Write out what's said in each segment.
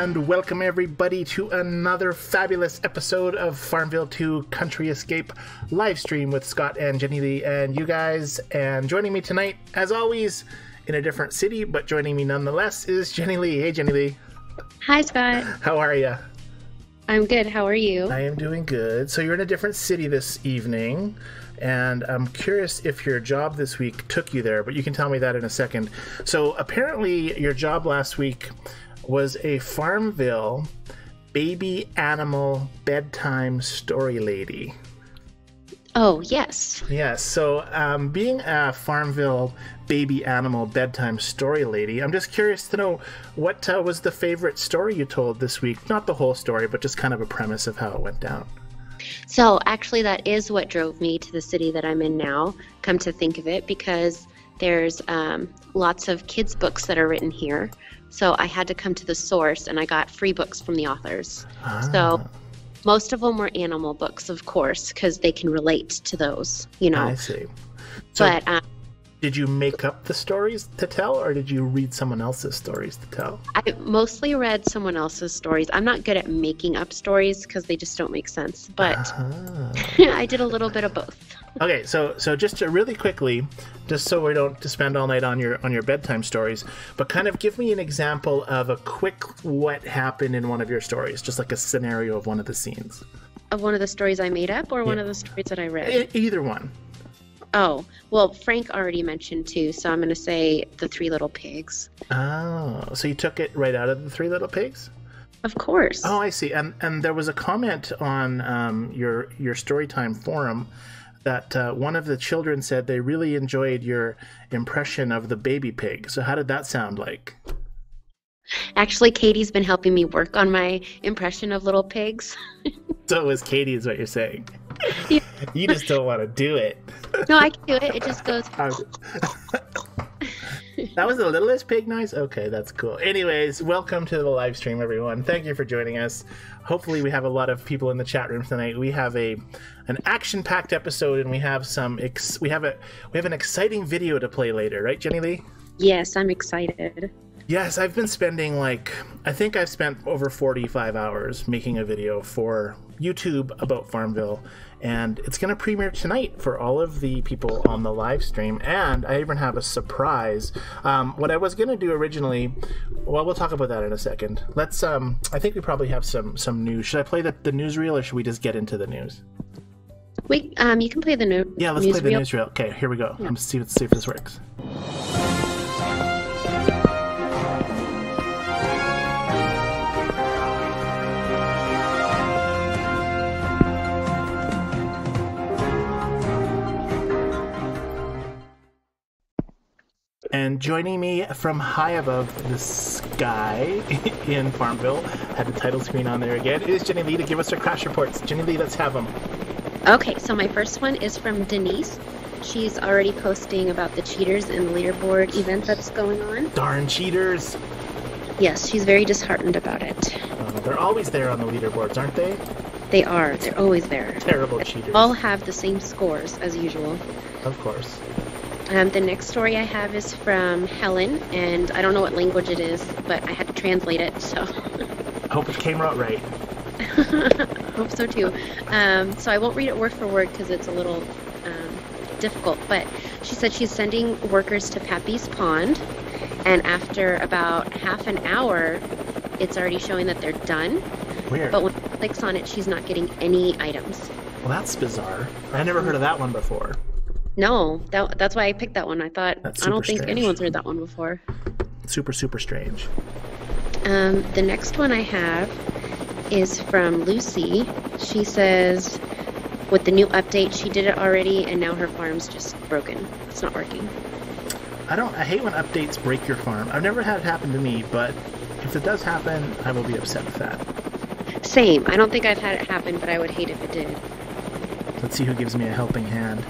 and welcome everybody to another fabulous episode of FarmVille2 Country Escape live stream with Scott and Jennilee and you guys. And joining me tonight, as always, in a different city, but joining me nonetheless is Jennilee. Hey, Jennilee. Hi, Scott. How are you? I'm good. How are you? I am doing good. So you're in a different city this evening, and I'm curious if your job this week took you there, but you can tell me that in a second. So apparently your job last week was a FarmVille baby animal bedtime story lady. Oh, yes. Yes. So being a FarmVille baby animal bedtime story lady, I'm just curious to know what was the favorite story you told this week? Not the whole story, but just kind of a premise of how it went down. So actually that is what drove me to the city that I'm in now, come to think of it, because there's lots of kids' books that are written here. So I had to come to the source, and I got free books from the authors. So most of them were animal books, of course, because they can relate to those, you know. I see. So but did you make up the stories to tell, or did you read someone else's stories to tell? I mostly read someone else's stories. I'm not good at making up stories because they just don't make sense. But I did a little bit of both. Okay, so just to really quickly, just so we don't spend all night on your bedtime stories, but kind of give me an example of a quick what happened in one of your stories, just like a scenario of one of the scenes. Of one of the stories I made up, or one of the stories that I read? Either one. Oh, well, Frank already mentioned two, so I'm going to say The Three Little Pigs. Oh, so you took it right out of The Three Little Pigs? Of course. Oh, I see. And there was a comment on your Storytime forum that one of the children said they really enjoyed your impression of the baby pig. So how did that sound like? Actually, Katie's been helping me work on my impression of little pigs. So it was Katie is what you're saying. Yeah. You just don't want to do it. No, I can do it. It just goes... That was the littlest pig noise? Okay, that's cool. Anyways, welcome to the live stream, everyone. Thank you for joining us. Hopefully we have a lot of people in the chat room tonight. We have an action-packed episode, and we have we have an exciting video to play later, right, Jennilee? Yes, I'm excited. Yes, I've been spending I think I've spent over 45 hours making a video for YouTube about FarmVille, and it's going to premiere tonight for all of the people on the live stream, and I even have a surprise. What I was going to do originally, well, we'll talk about that in a second. Let's, I think we probably have some news. Should I play the newsreel, or should we just get into the news? Wait, you can play the news. Yeah, let's play the newsreel. Okay, here we go. Yeah. Let's see if this works. And joining me from high above the sky in FarmVille, had the title screen on there again, is Jennilee to give us her crash reports. Jennilee, let's have them. Okay, so my first one is from Denise. She's already posting about the cheaters and the leaderboard event that's going on. Darn cheaters. Yes, she's very disheartened about it. They're always there on the leaderboards, aren't they? They are. They're always there. Terrible cheaters. They all have the same scores as usual. Of course. The next story I have is from Helen, and I don't know what language it is, but I had to translate it, so... I hope it came out right. Hope so too. So I won't read it word for word because it's a little difficult, but she said she's sending workers to Pappy's Pond, and after about half an hour, it's already showing that they're done. Weird. But when she clicks on it, she's not getting any items. Well, that's bizarre. I never heard of that one before. No, that's why I picked that one. I thought, I don't think anyone's heard that one before. Super, super strange. The next one I have is from Lucy. She says, with the new update, she did it already, and now her farm's just broken. It's not working. I hate when updates break your farm. I've never had it happen to me, but if it does happen, I will be upset with that. Same. I don't think I've had it happen, but I would hate if it did. Let's see who gives me a helping hand.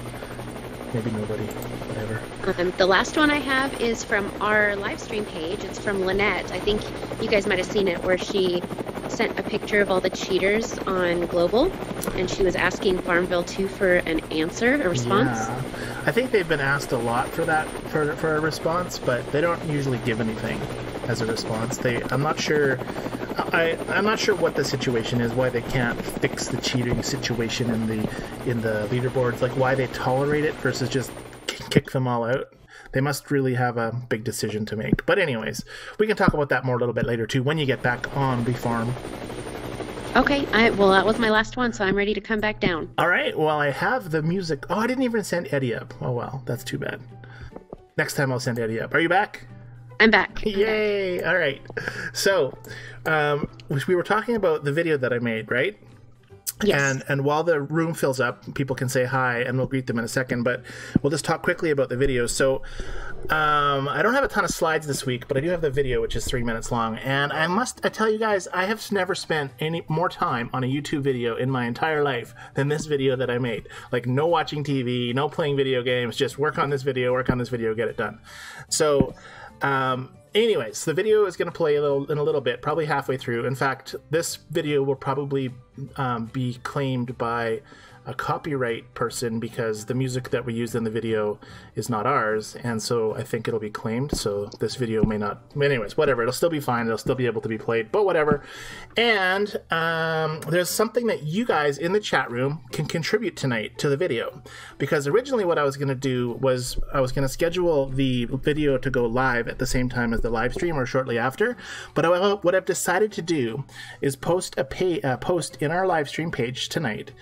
Maybe nobody. Whatever. The last one I have is from our live stream page. It's from Lynette. I think you guys might have seen it, where she sent a picture of all the cheaters on Global, and she was asking FarmVille2 for an answer, a response. Yeah. I think they've been asked a lot for that, for a response, but they don't usually give anything as a response. I'm not sure I'm not sure what the situation is, why they can't fix the cheating situation in the leaderboards, like why they tolerate it versus just kick them all out. They must really have a big decision to make. But anyways, we can talk about that more a little bit later too when you get back on the farm. Okay, well, that was my last one, so I'm ready to come back down. All right, well, I have the music. Oh, I didn't even send Eddie up. Oh, well, that's too bad. Next time I'll send Eddie up. Are you back? I'm back. Yay! All right. So, we were talking about the video that I made, right? Yes. And while the room fills up, people can say hi, and we'll greet them in a second. But we'll just talk quickly about the video. So, I don't have a ton of slides this week, but I do have the video, which is 3 minutes long. And I tell you guys, I have never spent any more time on a YouTube video in my entire life than this video that I made. Like, no watching TV, no playing video games, just work on this video, get it done. So, anyways, the video is going to play in a little bit, probably halfway through. In fact, this video will probably be claimed by a copyright person because the music that we used in the video is not ours, and so I think it'll be claimed. So this video may not. Anyways, whatever. It'll still be fine. It'll still be able to be played, but whatever. And there's something that you guys in the chat room can contribute tonight to the video, because originally what I was going to do was I was going to schedule the video to go live at the same time as the live stream or shortly after. But what I've decided to do is post a post in our live stream page tonight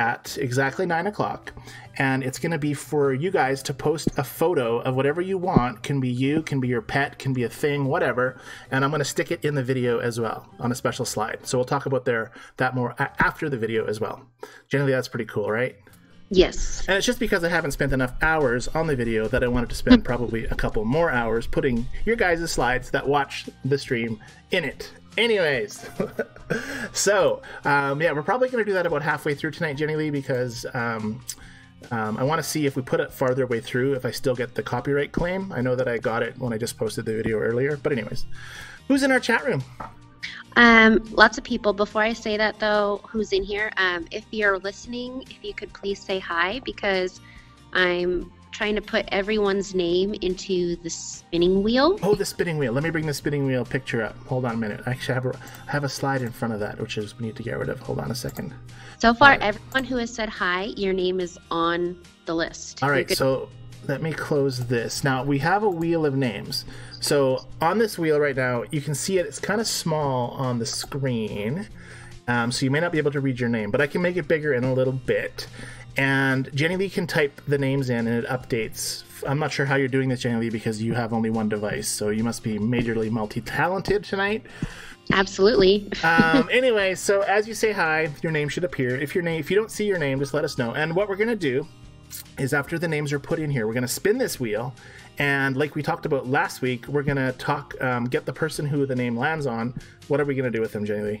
at exactly 9 o'clock, and it's going to be for you guys to post a photo of whatever you want. Can be you, can be your pet, can be a thing, whatever, and I'm going to stick it in the video as well on a special slide. So we'll talk about that more after the video as well. Generally, that's pretty cool, right? Yes. And it's just because I haven't spent enough hours on the video that I wanted to spend probably a couple more hours putting your guys' slides that watch the stream in it. Anyways, so yeah, we're probably going to do that about halfway through tonight, Jennilee, because I want to see if we put it farther way through if I still get the copyright claim. I know that I got it when I just posted the video earlier, but anyways, who's in our chat room? Lots of people. Before I say that though, who's in here? If you're listening, if you could please say hi, because I'm trying to put everyone's name into the spinning wheel. Oh, the spinning wheel. Let me bring the spinning wheel picture up. Hold on a minute. Actually, I have a slide in front of that, which is we need to get rid of. Hold on a second. So far, everyone who has said hi, your name is on the list. All right, so let me close this. Now, we have a wheel of names. So on this wheel right now, you can see it. It's kind of small on the screen, so you may not be able to read your name, but I can make it bigger in a little bit. And Jennilee can type the names in and it updates. I'm not sure how you're doing this, Jennilee, because you have only one device, so you must be majorly multi-talented tonight. Absolutely. Anyway, so as you say hi, your name should appear. If you don't see your name, just let us know. And what we're going to do is after the names are put in here, we're going to spin this wheel. And like we talked about last week, we're going to get the person who the name lands on. What are we going to do with them, Jennilee?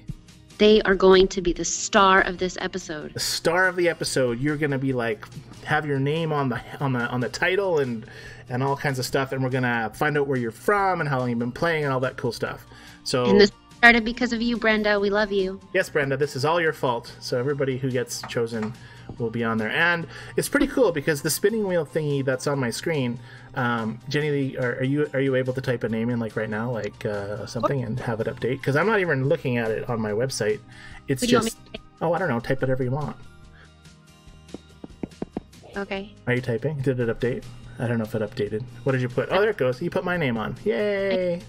They are going to be the star of this episode. The star of the episode. You're going to be like, have your name on the title and all kinds of stuff, and we're going to find out where you're from and how long you've been playing and all that cool stuff. So, and this started because of you, Brenda. We love you. Yes, Brenda, this is all your fault. So everybody who gets chosen will be on there. And it's pretty cool because the spinning wheel thingy that's on my screen, Jennilee, are you able to type a name in like right now, like something, and have it update? Because I'm not even looking at it on my website. It's just, I don't know, type whatever you want. Okay. Are you typing? Did it update? I don't know if it updated. What did you put? Oh, there it goes. You put my name on. Yay!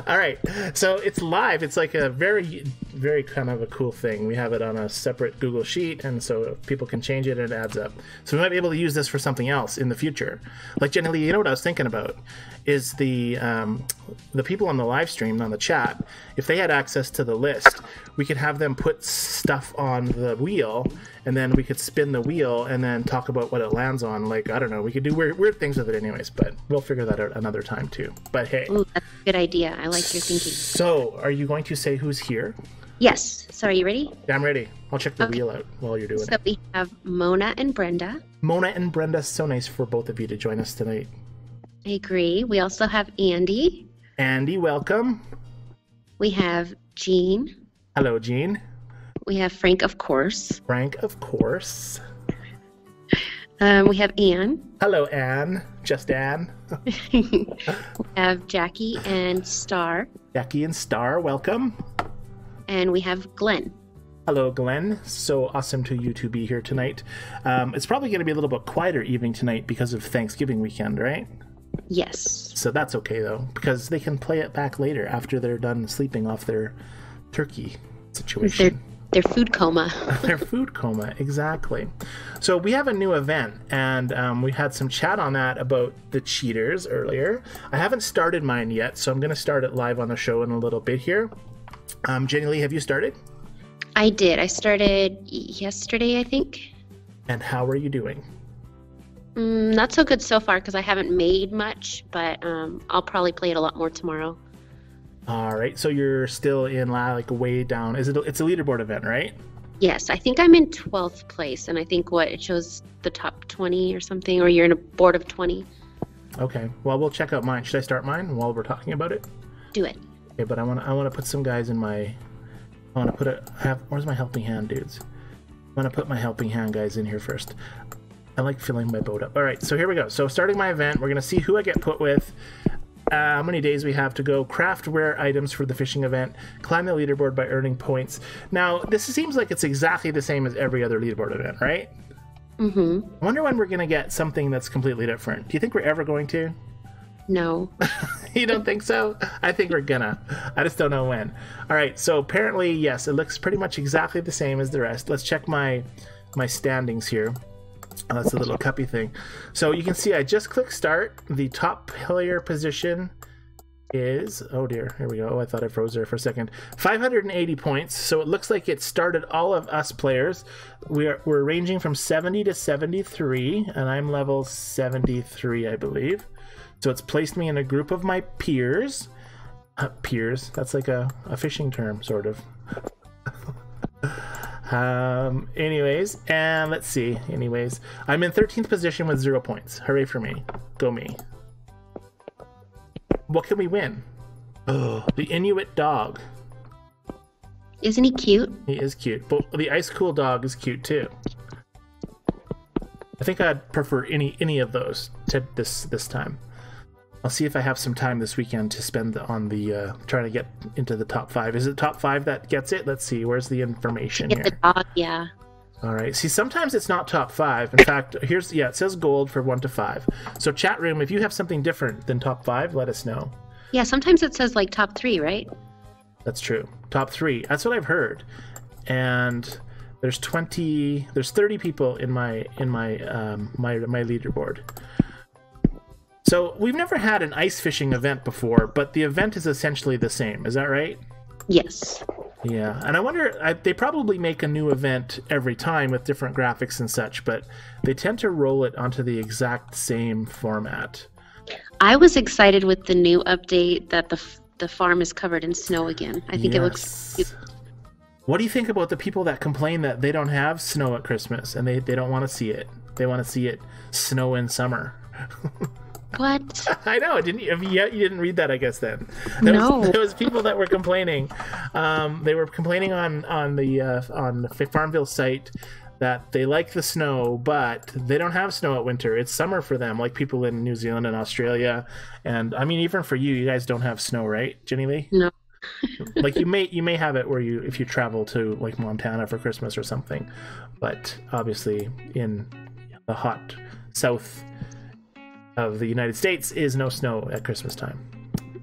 All right. So it's live. It's like a very, very kind of a cool thing. We have it on a separate Google Sheet, and so people can change it and it adds up. So we might be able to use this for something else in the future. Like, Jennilee, you know what I was thinking about? Is the people on the live stream, on the chat, if they had access to the list, we could have them put stuff on the wheel, and then we could spin the wheel and then talk about what it lands on. Like, I don't know, we could do weird things with it anyways, but we'll figure that out another time too. But hey. Ooh, that's a good idea. I like your thinking. So, are you going to say who's here? Yes. So, are you ready? Yeah, I'm ready. I'll check the wheel out while you're doing it. So, we have Mona and Brenda. Mona and Brenda, so nice for both of you to join us tonight. I agree. We also have Andy. Andy, welcome. We have Jean. Hello, Jean. We have Frank, of course. Frank, of course. We have Anne. Hello, Anne. Just Anne. We have Jackie and Star. Jackie and Star, welcome. And we have Glenn. Hello, Glenn. So awesome to you to be here tonight. It's probably going to be a little bit quieter evening tonight because of Thanksgiving weekend, right? Yes. So that's okay, though, because they can play it back later after they're done sleeping off their turkey situation. Their food coma. Their food coma, exactly. So we have a new event, and we had some chat on that about the cheaters earlier. I haven't started mine yet, so I'm going to start it live on the show in a little bit here. Jennilee, have you started? I did. I started yesterday, I think. And how are you doing? Not so good so far because I haven't made much, but I'll probably play it a lot more tomorrow. All right, so you're still in like way down. It's a leaderboard event, right? Yes, I think I'm in 12th place, and I think it shows the top 20 or something, or you're in a board of 20. Okay, well, we'll check out mine. Should I start mine while we're talking about it? Do it. Okay, but I want to put some guys in my. I want to where's my helping hand dudes? I want to put my helping hand guys in here first. I like filling my boat up. All right, so here we go. So starting my event, we're gonna see who I get put with. How many days we have to go, craft rare items for the fishing event, climb the leaderboard by earning points. Now, this seems like it's exactly the same as every other leaderboard event, right? Mm-hmm. I wonder when we're going to get something that's completely different. Do you think we're ever going to? No. You don't think so? I think we're gonna. I just don't know when. All right, so apparently, yes, it looks pretty much exactly the same as the rest. Let's check my standings here. Oh, that's a little cuppy thing. So you can see I just clicked start. The top player position is, oh dear, here we go. Oh, I thought I froze there for a second. 580 points. So it looks like it started all of us players. We're ranging from 70 to 73, and I'm level 73, I believe. So it's placed me in a group of my peers. Peers, that's like a fishing term, sort of. Anyways, and let's see. Anyways, I'm in 13th position with 0 points. Hooray for me. Go me. What can we win? Oh, the Inuit dog. Isn't he cute? He is cute. But the ice cool dog is cute too. I think I'd prefer any of those to this time. I'll see if I have some time this weekend to spend on the trying to get into the top 5. Is it top 5 that gets it? Let's see. Where's the information here? The dog, yeah. All right. See, sometimes it's not top 5. In fact, it says gold for 1 to 5. So chat room, if you have something different than top 5, let us know. Yeah, sometimes it says like top 3, right? That's true. Top 3. That's what I've heard. And there's 30 people in my leaderboard. So we've never had an ice fishing event before, but the event is essentially the same. Is that right? Yes. Yeah, and I wonder, they probably make a new event every time with different graphics and such, but they tend to roll it onto the exact same format. I was excited with the new update that the farm is covered in snow again. I think it looks cute. What do you think about the people that complain that they don't have snow at Christmas and they don't want to see it? They want to see it snow in summer. What? I know. You didn't read that, I guess, then. No. There was people that were complaining. They were complaining on the FarmVille site that they like the snow, but they don't have snow at winter. It's summer for them, like people in New Zealand and Australia. And I mean, even for you guys don't have snow, right, Jennilee? No. Like you may have it if you travel to like Montana for Christmas or something, but obviously in the hot south of the United States is no snow at Christmas time.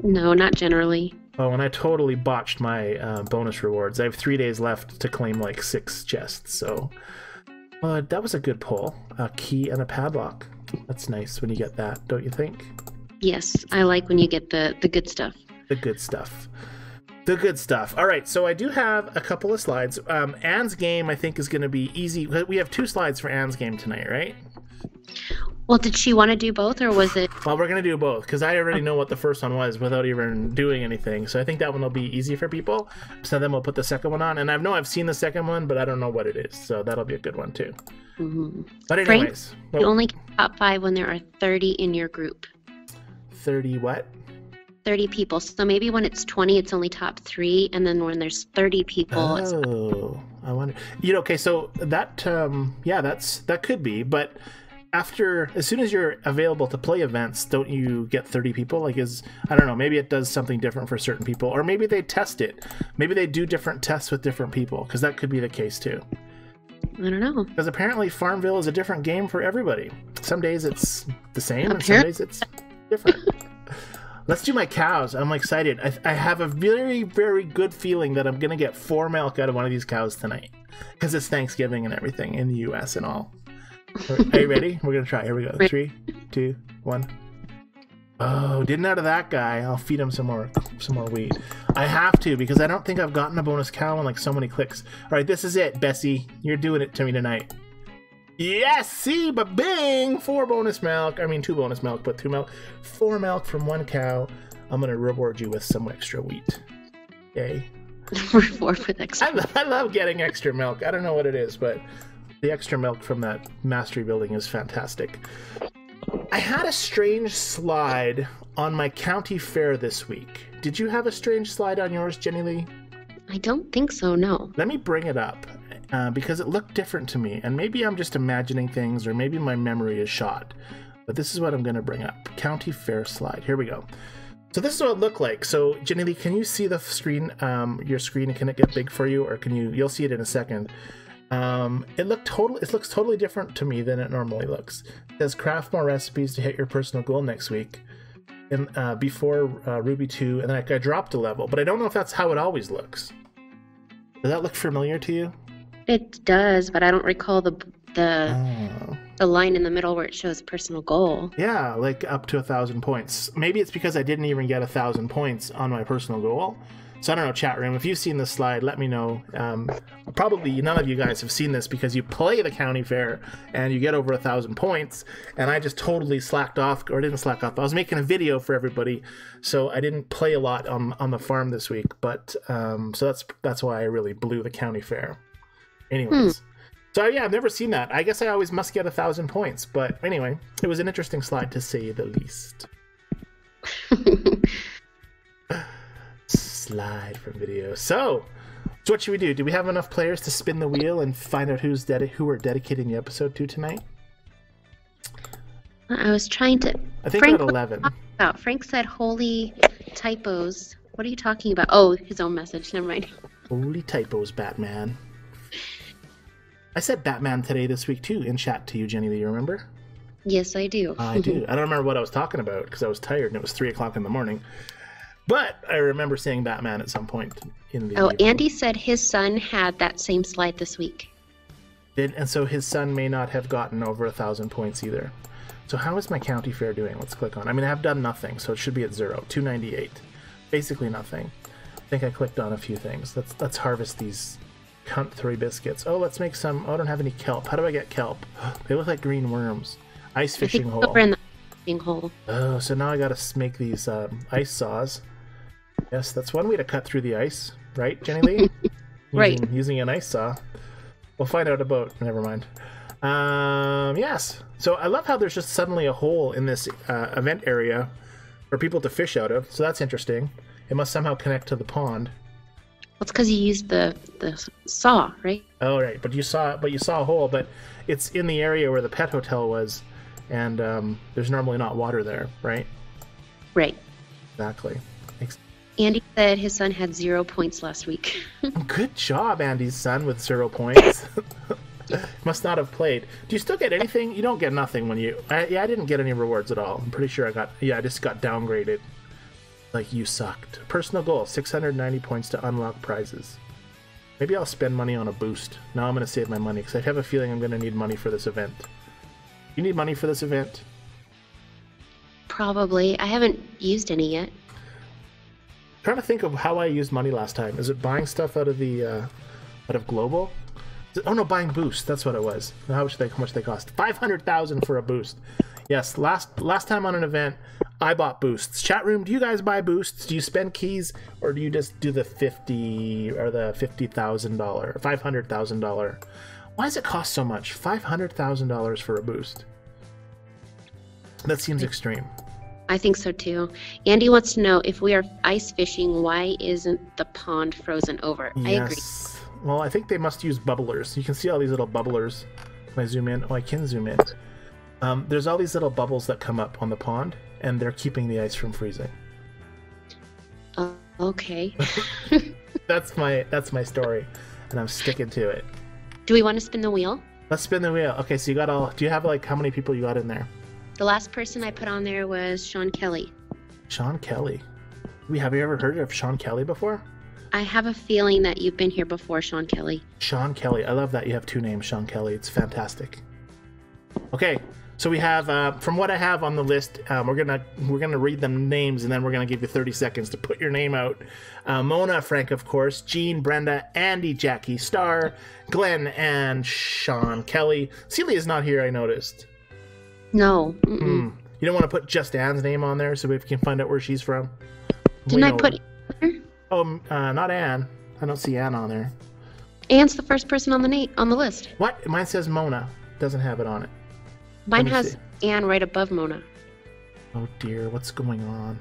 No, not generally. Oh, and I totally botched my bonus rewards. I have 3 days left to claim like 6 chests, so that was a good pull. A key and a padlock. That's nice when you get that, don't you think? Yes, I like when you get the good stuff. The good stuff. The good stuff. All right, so I do have a couple of slides. Anne's game, I think, is going to be easy. We have 2 slides for Anne's game tonight, right? Well, did she want to do both, or was it... Well, we're going to do both, because I already know what the first one was without even doing anything. So I think that one will be easy for people. So then we'll put the second one on. And I know I've seen the second one, but I don't know what it is. So that'll be a good one, too. Mm-hmm. But anyways... Frank, you only get top 5 when there are 30 in your group. 30 what? 30 people. So maybe when it's 20, it's only top 3. And then when there's 30 people... Oh, I wonder... okay, so that, that could be, but... as soon as you're available to play events, don't you get 30 people? Like, I don't know, maybe it does something different for certain people, or maybe they test it. Maybe they do different tests with different people, because that could be the case too. I don't know. Because apparently FarmVille is a different game for everybody. Some days it's the same, and some days it's different. Let's do my cows. I'm excited. I have a very, very good feeling that I'm going to get 4 milk out of one of these cows tonight, because it's Thanksgiving and everything in the U.S. and all. Are you ready? We're going to try. Here we go. 3, 2, 1. Oh, didn't out of that guy. I'll feed him some more wheat. I have to, because I don't think I've gotten a bonus cow in like so many clicks. All right, this is it, Bessie. You're doing it to me tonight. Yes, see, but bing! 4 bonus milk. I mean, 2 bonus milk, but 2 milk. 4 milk from 1 cow. I'm going to reward you with some extra wheat. Yay. Reward with extra. I love getting extra milk. I don't know what it is, but the extra milk from that mastery building is fantastic. I had a strange slide on my county fair this week. Did you have a strange slide on yours, Jennilee? I don't think so, no. Let me bring it up, because it looked different to me, and maybe I'm just imagining things, or maybe my memory is shot. But this is what I'm going to bring up. County fair slide. Here we go. So this is what it looked like. So, Jennilee, can you see the screen, your screen? Can it get big for you, or can you'll see it in a second. It looks totally different to me than it normally looks. It says craft more recipes to hit your personal goal next week, and before Ruby 2, and then I dropped a level, but I don't know if that's how it always looks. Does that look familiar to you? It does, but I don't recall the line in the middle where it shows personal goal. Yeah, like up to 1,000 points. Maybe it's because I didn't even get 1,000 points on my personal goal. So I don't know, chat room, if you've seen this slide, let me know. Probably none of you guys have seen this because you play the county fair and you get over 1,000 points, and I just totally slacked off, or didn't slack off. I was making a video for everybody, so I didn't play a lot on the farm this week, but so that's why I really blew the county fair. Anyways. So yeah, I've never seen that. I guess I always must get 1,000 points, but anyway, it was an interesting slide to say the least. Slide from video. So what should we do? Do we have enough players to spin the wheel and find out who we're dedicating the episode to tonight? I was trying to. I think we're at 11. Frank said holy typos. What are you talking about? Oh, his own message. Never mind. Holy typos, Batman. I said Batman today this week too in chat to you, Jennilee. You remember? Yes, I do. I do. I don't remember what I was talking about because I was tired and it was 3 o'clock in the morning. But I remember saying Batman at some point in the evening. Andy said his son had that same slide this week. And so his son may not have gotten over 1,000 points either. So how is my county fair doing? Let's click on. I mean, I've done nothing, so it should be at 0. 298. Basically nothing. I think I clicked on a few things. Let's harvest these cunt 3 biscuits. Oh, let's make some. Oh, I don't have any kelp. How do I get kelp? They look like green worms. Ice fishing hole. Over in the fishing hole. Oh, so now I gotta make these ice saws. Yes, that's one way to cut through the ice, right, Jennilee? Right. Using an ice saw. We'll find out about. Never mind. Yes. So I love how there's just suddenly a hole in this event area for people to fish out of. So that's interesting. It must somehow connect to the pond. Well, it's because you used the saw, right? Oh, right. But you saw a hole, but it's in the area where the pet hotel was, and there's normally not water there, right? Right. Exactly. Andy said his son had 0 points last week. Good job, Andy's son, with 0 points. Must not have played. Do you still get anything? You don't get nothing when you... I didn't get any rewards at all. I'm pretty sure I just got downgraded. Like, you sucked. Personal goal, 690 points to unlock prizes. Maybe I'll spend money on a boost. No, I'm going to save my money, because I have a feeling I'm going to need money for this event. You need money for this event? Probably. I haven't used any yet. I'm trying to think of how I used money last time. Is it buying stuff out of the out of Global? Oh no, buying boosts. That's what it was. How much they cost? 500,000 for a boost. Yes, last time on an event, I bought boosts. Chat room, do you guys buy boosts? Do you spend keys, or do you just do the $50,000 or the $50,000, $500,000? Why does it cost so much? $500,000 for a boost. That seems extreme. I think so too. Andy wants to know, if we are ice fishing, why isn't the pond frozen over? Yes. I agree. Well, I think they must use bubblers. You can see all these little bubblers. Can I zoom in? Oh, I can zoom in. There's all these little bubbles that come up on the pond, and they're keeping the ice from freezing. Okay. That's my story, and I'm sticking to it. Do we want to spin the wheel? Let's spin the wheel. Okay, so you got all. Do you have like how many people you got in there? The last person I put on there was Sean Kelly. Sean Kelly. Have you ever heard of Sean Kelly before? I have a feeling that you've been here before, Sean Kelly. Sean Kelly. I love that you have two names, Sean Kelly. It's fantastic. Okay, so we have from what I have on the list, we're gonna read them names, and then we're gonna give you 30 seconds to put your name out. Mona, Frank, of course, Jean, Brenda, Andy, Jackie, Star, Glenn, and Sean Kelly. Celia's not here, I noticed. No. You don't want to put just Anne's name on there so we can find out where she's from? Didn't I put Anne? Oh, not Anne. I don't see Anne on there. Anne's the first person on the list. What? Mine says Mona. Doesn't have it on it. Mine has Anne right above Mona. Oh dear, what's going on?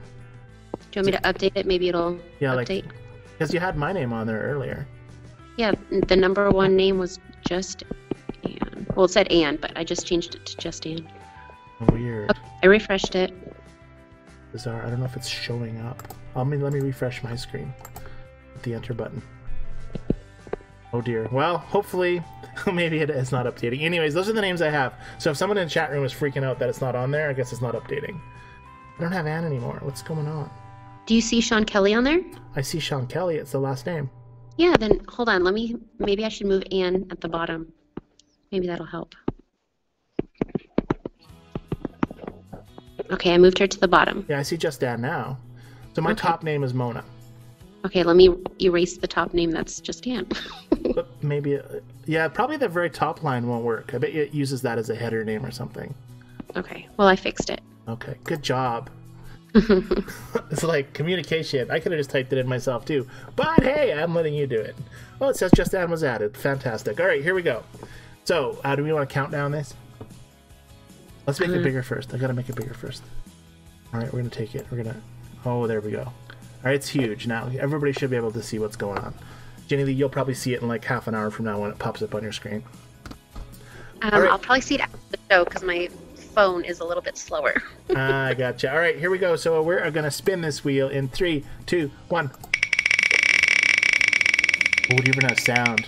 Do you want me to update it? Maybe it'll update. Because you had my name on there earlier. Yeah, the number one name was just Anne. Well, it said Anne, but I just changed it to just Anne. Weird. Okay, I refreshed it. Bizarre. I don't know if it's showing up. Let me refresh my screen with the enter button. Oh dear. Well, hopefully, maybe it is not updating. Anyways, those are the names I have. So if someone in the chat room is freaking out that it's not on there, I guess it's not updating. I don't have Anne anymore. What's going on? Do you see Sean Kelly on there? I see Sean Kelly. It's the last name. Yeah, then hold on. Maybe I should move Anne at the bottom. Maybe that'll help. Okay, I moved her to the bottom. Yeah, I see just Anne now. So my top name is Mona. Okay, let me erase the top name. That's just Anne. But maybe, yeah, probably the very top line won't work. I bet it uses that as a header name or something. Okay, well, I fixed it. Okay, good job. It's like communication. I could have just typed it in myself too. But hey, I'm letting you do it. Well, it says just Anne was added. Fantastic. All right, here we go. So, do we want to count down this? Let's make it bigger first. I gotta make it bigger first. All right, we're gonna take it. Oh, there we go. All right, it's huge now. Everybody should be able to see what's going on. Jennilee, you'll probably see it in like half an hour from now when it pops up on your screen. Right. I'll probably see it after the show because my phone is a little bit slower. I gotcha. All right, here we go. So we're gonna spin this wheel in 3, 2, 1. Oh, do you even have sound?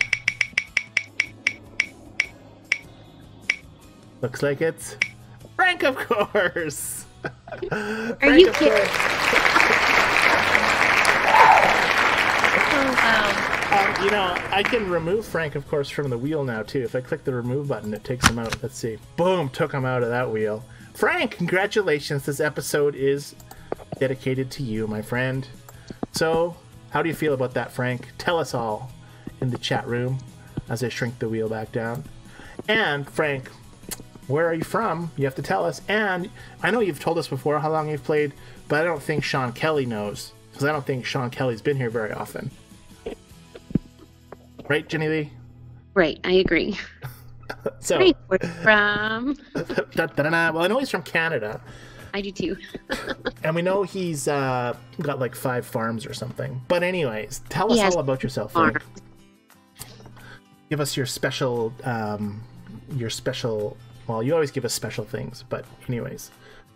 Looks like it's Frank, of course. Are you kidding? Oh, wow. You know, I can remove Frank, of course, from the wheel now, too. If I click the remove button, it takes him out. Let's see. Boom, took him out of that wheel. Frank, congratulations. This episode is dedicated to you, my friend. So, how do you feel about that, Frank? Tell us all in the chat room as I shrink the wheel back down. And, Frank, where are you from? You have to tell us. And I know you've told us before how long you've played, but I don't think Sean Kelly knows, because I don't think Sean Kelly's been here very often. Right, Jennilee? Right, I agree. So, Great. Where are you from? Well, I know he's from Canada. I do too. And we know he's got like 5 farms or something. But anyways, tell us all about yourself, Frank. Give us your special, well, you always give us special things, but anyways,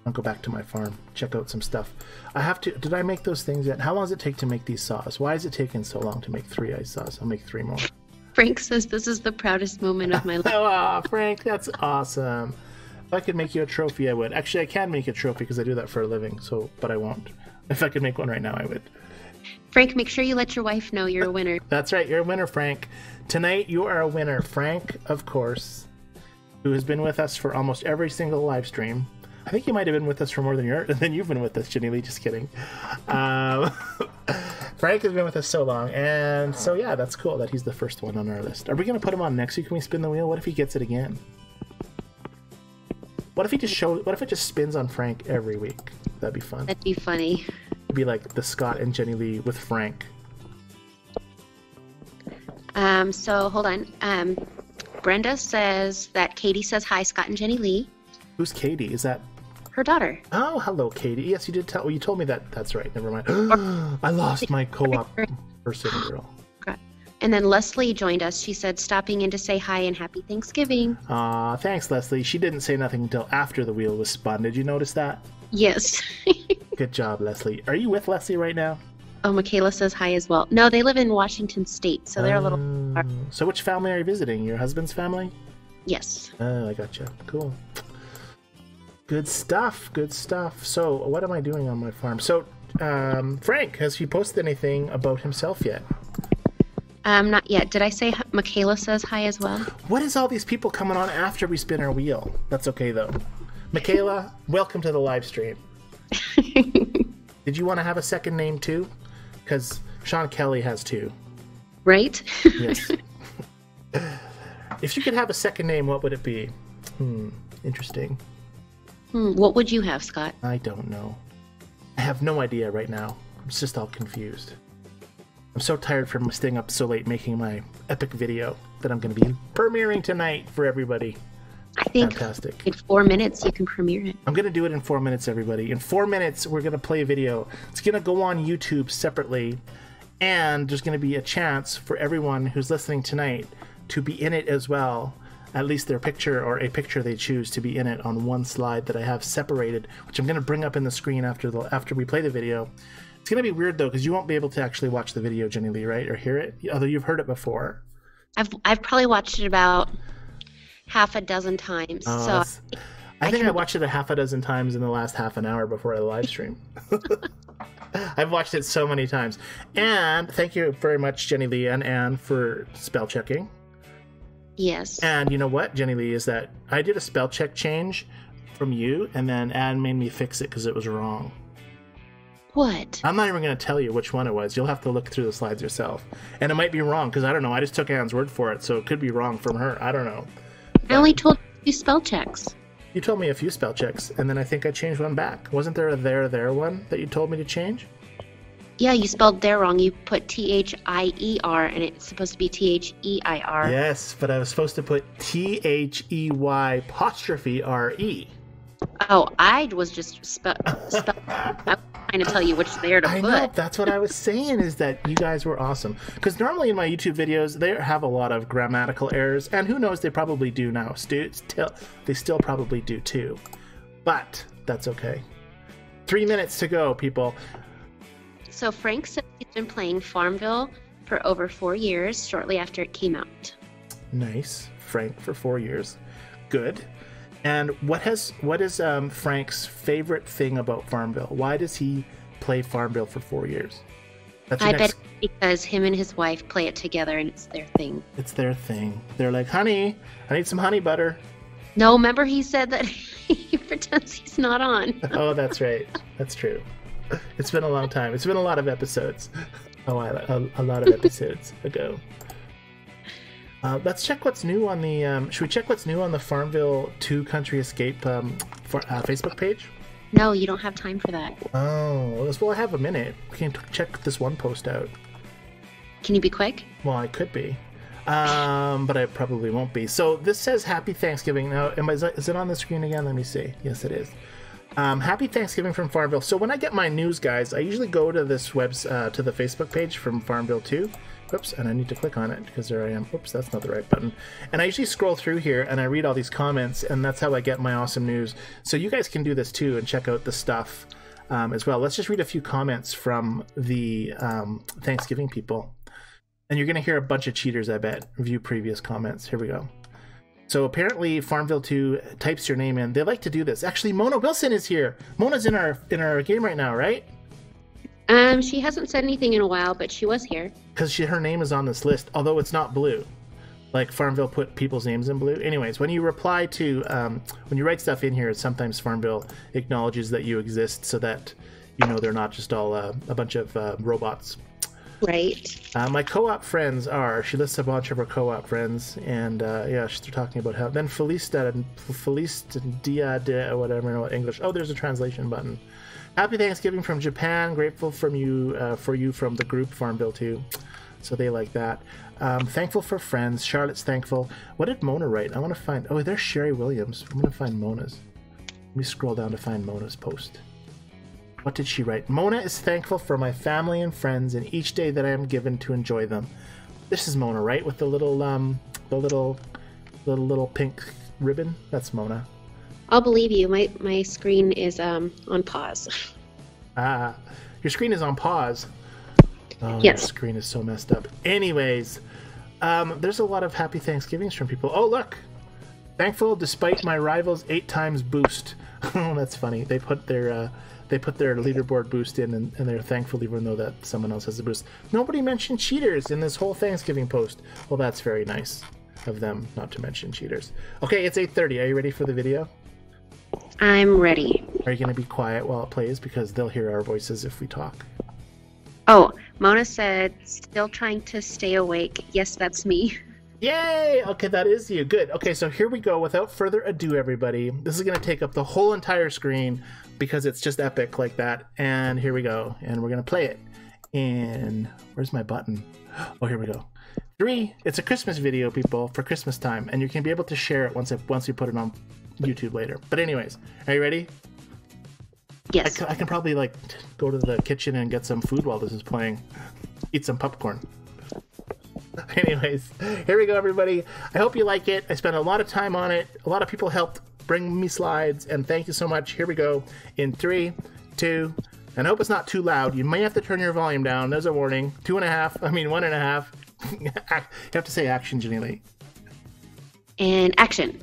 I'll go back to my farm, check out some stuff. I have to, did I make those things yet? How long does it take to make these saws? Why is it taking so long to make 3 ice saws? I'll make 3 more. Frank says this is the proudest moment of my life. Oh, Frank, that's awesome. If I could make you a trophy, I would. Actually, I can make a trophy because I do that for a living, so, but I won't. If I could make one right now, I would. Frank, make sure you let your wife know you're a winner. That's right, you're a winner, Frank. Tonight, you are a winner. Frank, of course, who has been with us for almost every single live stream. I think you might have been with us for more than you've been with us, Jennilee. Just kidding. Frank has been with us so long, and so yeah, that's cool that he's the first one on our list. Are we going to put him on next week when we spin the wheel? What if he gets it again? What if he just what if it just spins on Frank every week? That'd be fun. That'd be funny. It'd be like the Scott and Jennilee with Frank. So hold on. Brenda says that Katie says hi, Scott and Jennilee. Who's Katie? Is that her daughter? Oh, hello, Katie. Yes, you did tell. Well, you told me that. That's right. Never mind. I lost my co-op person girl. Okay. And then Leslie joined us. She said, stopping in to say hi and happy Thanksgiving. Aw, thanks, Leslie. She didn't say nothing until after the wheel was spun. Did you notice that? Yes. Good job, Leslie. Are you with Leslie right now? Oh, Michaela says hi as well. No, they live in Washington State, so they're a little far. So which family are you visiting? Your husband's family? Yes. Oh, I gotcha. Cool. Good stuff. Good stuff. So what am I doing on my farm? So, Frank, has he posted anything about himself yet? Not yet. Did I say Michaela says hi as well? What is all these people coming on after we spin our wheel? That's okay, though. Michaela, welcome to the live stream. Did you want to have a second name, too? Because Sean Kelly has two. Right? Yes. If you could have a second name, what would it be? Interesting. What would you have, Scott? I don't know. I have no idea right now. I'm just all confused. I'm so tired from staying up so late making my epic video that I'm going to be premiering tonight for everybody. I think fantastic. In 4 minutes you can premiere it. I'm going to do it in 4 minutes, everybody. In 4 minutes, we're going to play a video. It's going to go on YouTube separately, and there's going to be a chance for everyone who's listening tonight to be in it as well. At least their picture or a picture they choose to be in it on one slide that I have separated, which I'm going to bring up in the screen after we play the video. It's going to be weird, though, because you won't be able to actually watch the video, Jennilee, right? Or hear it, although you've heard it before. I've probably watched it about half a dozen times. So I think I watched it a half a dozen times in the last half an hour before I live stream. I've watched it so many times. And thank you very much, Jennilee and Anne, for spell checking. Yes. And you know what, Jennilee, is that I did a spell check change from you, and then Anne made me fix it because it was wrong. What? I'm not even going to tell you which one it was. You'll have to look through the slides yourself. And it might be wrong, because I don't know. I just took Anne's word for it, so it could be wrong from her. I don't know. I only told you spell checks. You told me a few spell checks, and then I think I changed one back. Wasn't there a there one that you told me to change? Yeah, you spelled there wrong. You put Thier, and it's supposed to be Their. Yes, but I was supposed to put They apostrophe re. Oh, I was just I was trying to tell you which there to put. I know, that's what I was saying, is that you guys were awesome. Because normally in my YouTube videos, they have a lot of grammatical errors, and who knows, they probably do now. They still probably do too. But that's okay. 3 minutes to go, people. So Frank said he's been playing FarmVille for over 4 years, shortly after it came out. Nice. Frank for 4 years. Good. And what is Frank's favorite thing about FarmVille? Why does he play FarmVille for 4 years? I bet because him and his wife play it together and it's their thing. It's their thing. They're like, honey, I need some honey butter. No, remember he said that he pretends he's not on. Oh, that's right. That's true. It's been a long time. It's been a lot of episodes. Oh, a lot of episodes ago. Let's check what's new on the. Should we check what's new on the FarmVille2 Country Escape Facebook page? No, you don't have time for that. Oh, well, I have a minute. We can check this one post out. Can you be quick? Well, I could be, but I probably won't be. So this says Happy Thanksgiving. Now, is it on the screen again? Let me see. Yes, it is. Happy Thanksgiving from FarmVille. So when I get my news, guys, I usually go to this to the Facebook page from FarmVille2. Oops, and I need to click on it because there I am. Oops, that's not the right button. And I usually scroll through here and I read all these comments, and that's how I get my awesome news. So you guys can do this too and check out the stuff as well. Let's just read a few comments from the Thanksgiving people. And you're going to hear a bunch of cheaters, I bet. View previous comments. Here we go. So apparently FarmVille2 types your name in. They like to do this. Actually, Mona Wilson is here. Mona's in our game right now, right? She hasn't said anything in a while, but she was here. Because her name is on this list, although it's not blue. Like FarmVille put people's names in blue. Anyways, when you reply to, when you write stuff in here, sometimes FarmVille acknowledges that you exist so that you know they're not just all a bunch of robots. Right. My co-op friends are, she lists a bunch of her co-op friends, and yeah, they're talking about how, then Felice Dia de, whatever, English. Oh, there's a translation button. Happy Thanksgiving from Japan. Grateful for you from the group FarmVille2. So they like that. Thankful for friends. Charlotte's thankful. What did Mona write? I want to find... Oh, there's Sherry Williams. I'm going to find Mona's. Let me scroll down to find Mona's post. What did she write? Mona is thankful for my family and friends and each day that I am given to enjoy them. This is Mona, right? With the little little pink ribbon. That's Mona. I'll believe you. My screen is on pause. Ah, your screen is on pause. Oh, yes. Your screen is so messed up. Anyways, there's a lot of happy Thanksgivings from people. Oh, look. Thankful despite my rival's 8 times boost. Oh, that's funny. They put their leaderboard boost in, and they're thankful even though that someone else has the boost. Nobody mentioned cheaters in this whole Thanksgiving post. Well, that's very nice of them not to mention cheaters. Okay, it's 8:30. Are you ready for the video? I'm ready. Are you going to be quiet while it plays? Because they'll hear our voices if we talk. Oh, Mona said, still trying to stay awake. Yes, that's me. Yay! Okay, that is you. Good. Okay, so here we go. Without further ado, everybody. This is going to take up the whole entire screen because it's just epic like that. And here we go. And we're going to play it in... Where's my button? Oh, here we go. 3. It's a Christmas video, people, for Christmas time. And you can be able to share it once we put it on YouTube later. But anyways, are you ready? Yes. I can probably, like, go to the kitchen and get some food while this is playing. Eat some popcorn. Anyways, here we go, everybody. I hope you like it. I spent a lot of time on it. A lot of people helped bring me slides, and thank you so much. Here we go. In 3, 2, and I hope it's not too loud. You may have to turn your volume down. There's a warning. 1.5. You have to say action, Jennilee. And action.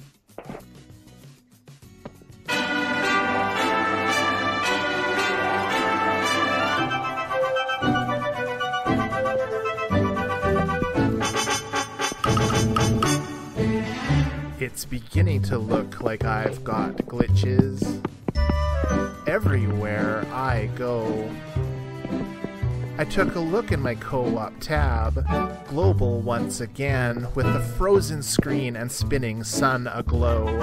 It's beginning to look like I've got glitches everywhere I go. I took a look in my co-op tab, global once again, with the frozen screen and spinning sun aglow.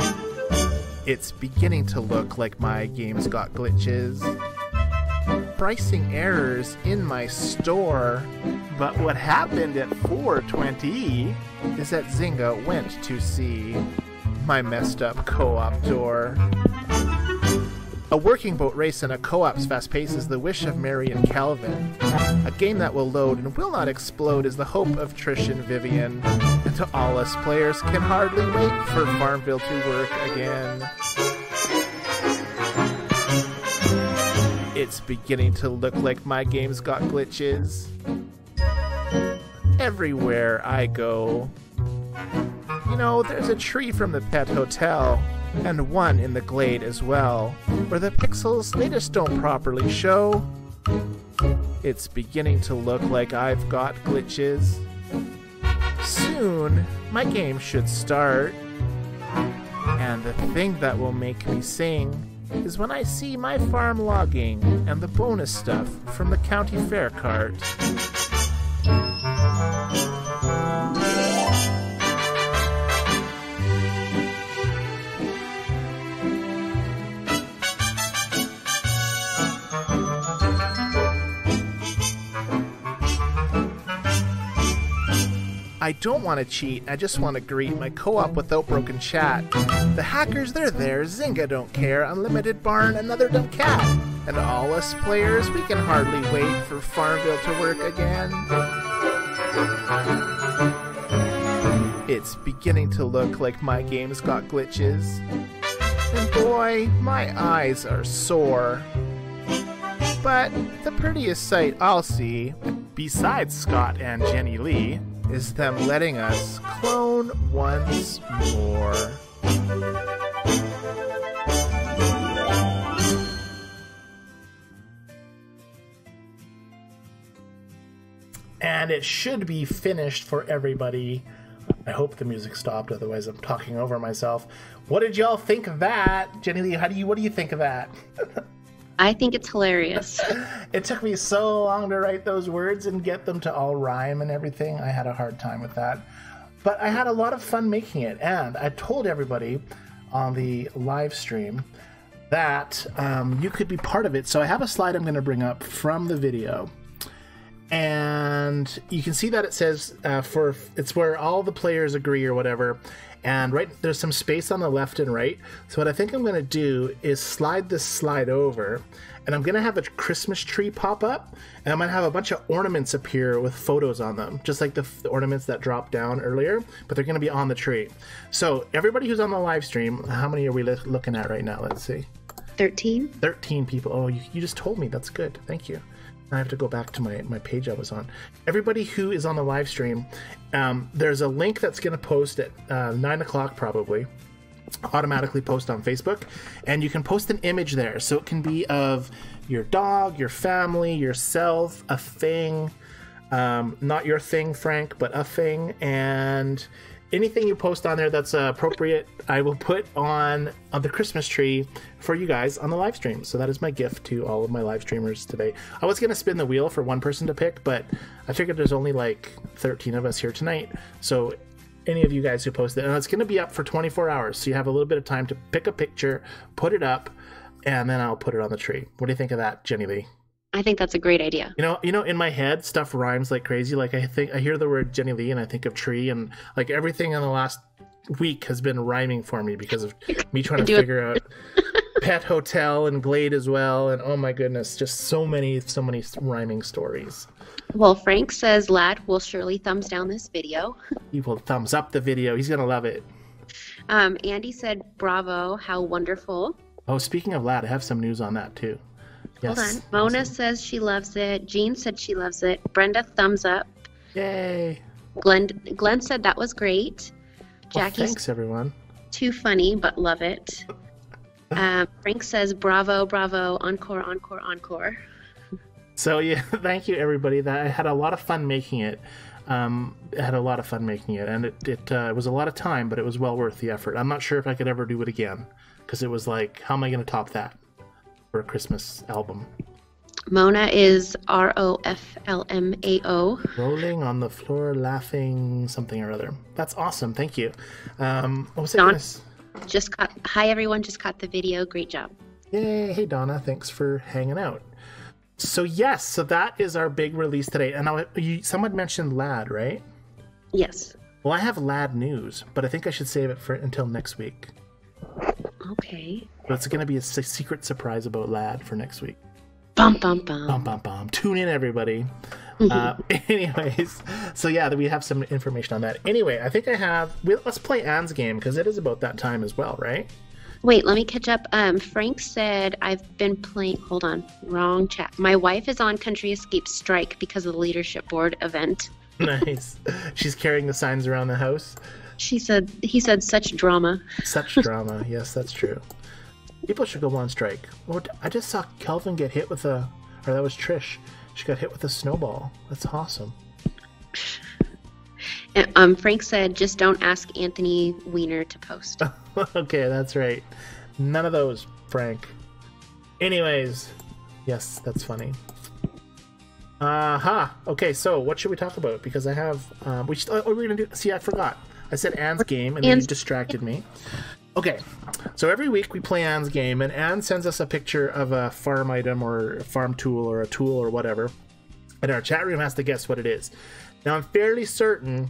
It's beginning to look like my game's got glitches. Pricing errors in my store, but what happened at 4:20 is that Zynga went to see my messed up co-op door. A working boat race and a co-op's fast pace is the wish of Mary and Calvin. A game that will load and will not explode is the hope of Trish and Vivian. And to all us players can hardly wait for FarmVille to work again. It's beginning to look like my game's got glitches everywhere I go. You know, there's a tree from the pet hotel, and one in the glade as well, where the pixels, they just don't properly show. It's beginning to look like I've got glitches. Soon, my game should start. And the thing that will make me sing is when I see my farm logging and the bonus stuff from the county fair cart. I don't want to cheat, I just want to greet my co-op without broken chat. The hackers, they're there, Zynga don't care, unlimited barn, another dumb cat. And all us players, we can hardly wait for FarmVille to work again. It's beginning to look like my game's got glitches. And boy, my eyes are sore. But the prettiest sight I'll see, besides Scott and Jennilee, is them letting us clone once more. And it should be finished for everybody. I hope the music stopped, otherwise I'm talking over myself. What did y'all think of that? Jennilee, what do you think of that? I think it's hilarious. It took me so long to write those words and get them to all rhyme and everything. I had a hard time with that. But I had a lot of fun making it. And I told everybody on the live stream that you could be part of it. So I have a slide I'm going to bring up from the video. And you can see that it says it's where all the players agree or whatever. And there's some space on the left and right. So what I think I'm going to do is slide this slide over, and I'm going to have a Christmas tree pop up, and I'm going to have a bunch of ornaments appear with photos on them, just like the ornaments that dropped down earlier, but they're going to be on the tree. So everybody who's on the live stream, how many are we looking at right now? Let's see. 13. 13 people. Oh, you just told me. That's good. Thank you. I have to go back to my page I was on. Everybody who is on the live stream, there's a link that's going to post at 9 o'clock probably, automatically post on Facebook, and you can post an image there. So it can be of your dog, your family, yourself, a thing, not your thing, Frank, but a thing, and anything you post on there that's appropriate, I will put on the Christmas tree for you guys on the live stream. So that is my gift to all of my live streamers today. I was going to spin the wheel for one person to pick, but I figured there's only like 13 of us here tonight. So any of you guys who post it, and it's going to be up for 24 hours. So you have a little bit of time to pick a picture, put it up, and then I'll put it on the tree. What do you think of that, Jennilee? I think that's a great idea. You know, in my head, stuff rhymes like crazy. Like I hear the word Jennilee and I think of tree, and like everything in the last week has been rhyming for me because of me trying to figure out pet hotel and Glade as well. And oh my goodness, just so many rhyming stories. Well, Frank says Lad will surely thumbs down this video. He will thumbs up the video. He's gonna love it. Andy said, bravo, how wonderful. Oh, speaking of Lad, I have some news on that too. Yes. Hold on. Mona says she loves it. Jean said she loves it. Brenda, thumbs up. Yay. Glenn said that was great. Jackie, thanks everyone. Too funny, but love it. Frank says bravo, bravo, encore, encore, encore. So yeah, thank you everybody. I had a lot of fun making it. And it was a lot of time, but it was well worth the effort. I'm not sure if I could ever do it again, because it was like, how am I going to top that for a Christmas album? Mona is ROFLMAO. Rolling on the floor, laughing, something or other. That's awesome. Thank you. What was Don, it? Hi everyone, just caught the video. Great job. Yay. Hey Donna, thanks for hanging out. So yes, so that is our big release today. And now someone mentioned Lad, right? Yes. Well, I have Lad news, but I think I should save it until next week. Okay. But it's going to be a secret surprise about Lad for next week. Bum, bum, bum. Bum, bum, bum. Tune in, everybody. Anyways, so yeah, we have some information on that. Anyway, I think let's play Anne's game, because it is about that time as well, right? Wait, let me catch up. Frank said, I've been playing... Hold on. Wrong chat. My wife is on Country Escape strike because of the leadership board event. Nice. She's carrying the signs around the house. He said, such drama. Such drama. Yes, that's true. People should go on strike. Oh, I just saw Kelvin get hit with or that was Trish. She got hit with a snowball. That's awesome. Frank said, just don't ask Anthony Weiner to post. Okay, that's right. None of those, Frank. Anyways, yes, that's funny. Okay, so what should we talk about? Because I have... we're going to do... See, I forgot. I said Anne's game, and then you distracted me. Okay, so every week we play Anne's game, and Anne sends us a picture of a farm item or a farm tool or a tool or whatever, and our chat room has to guess what it is. Now, I'm fairly certain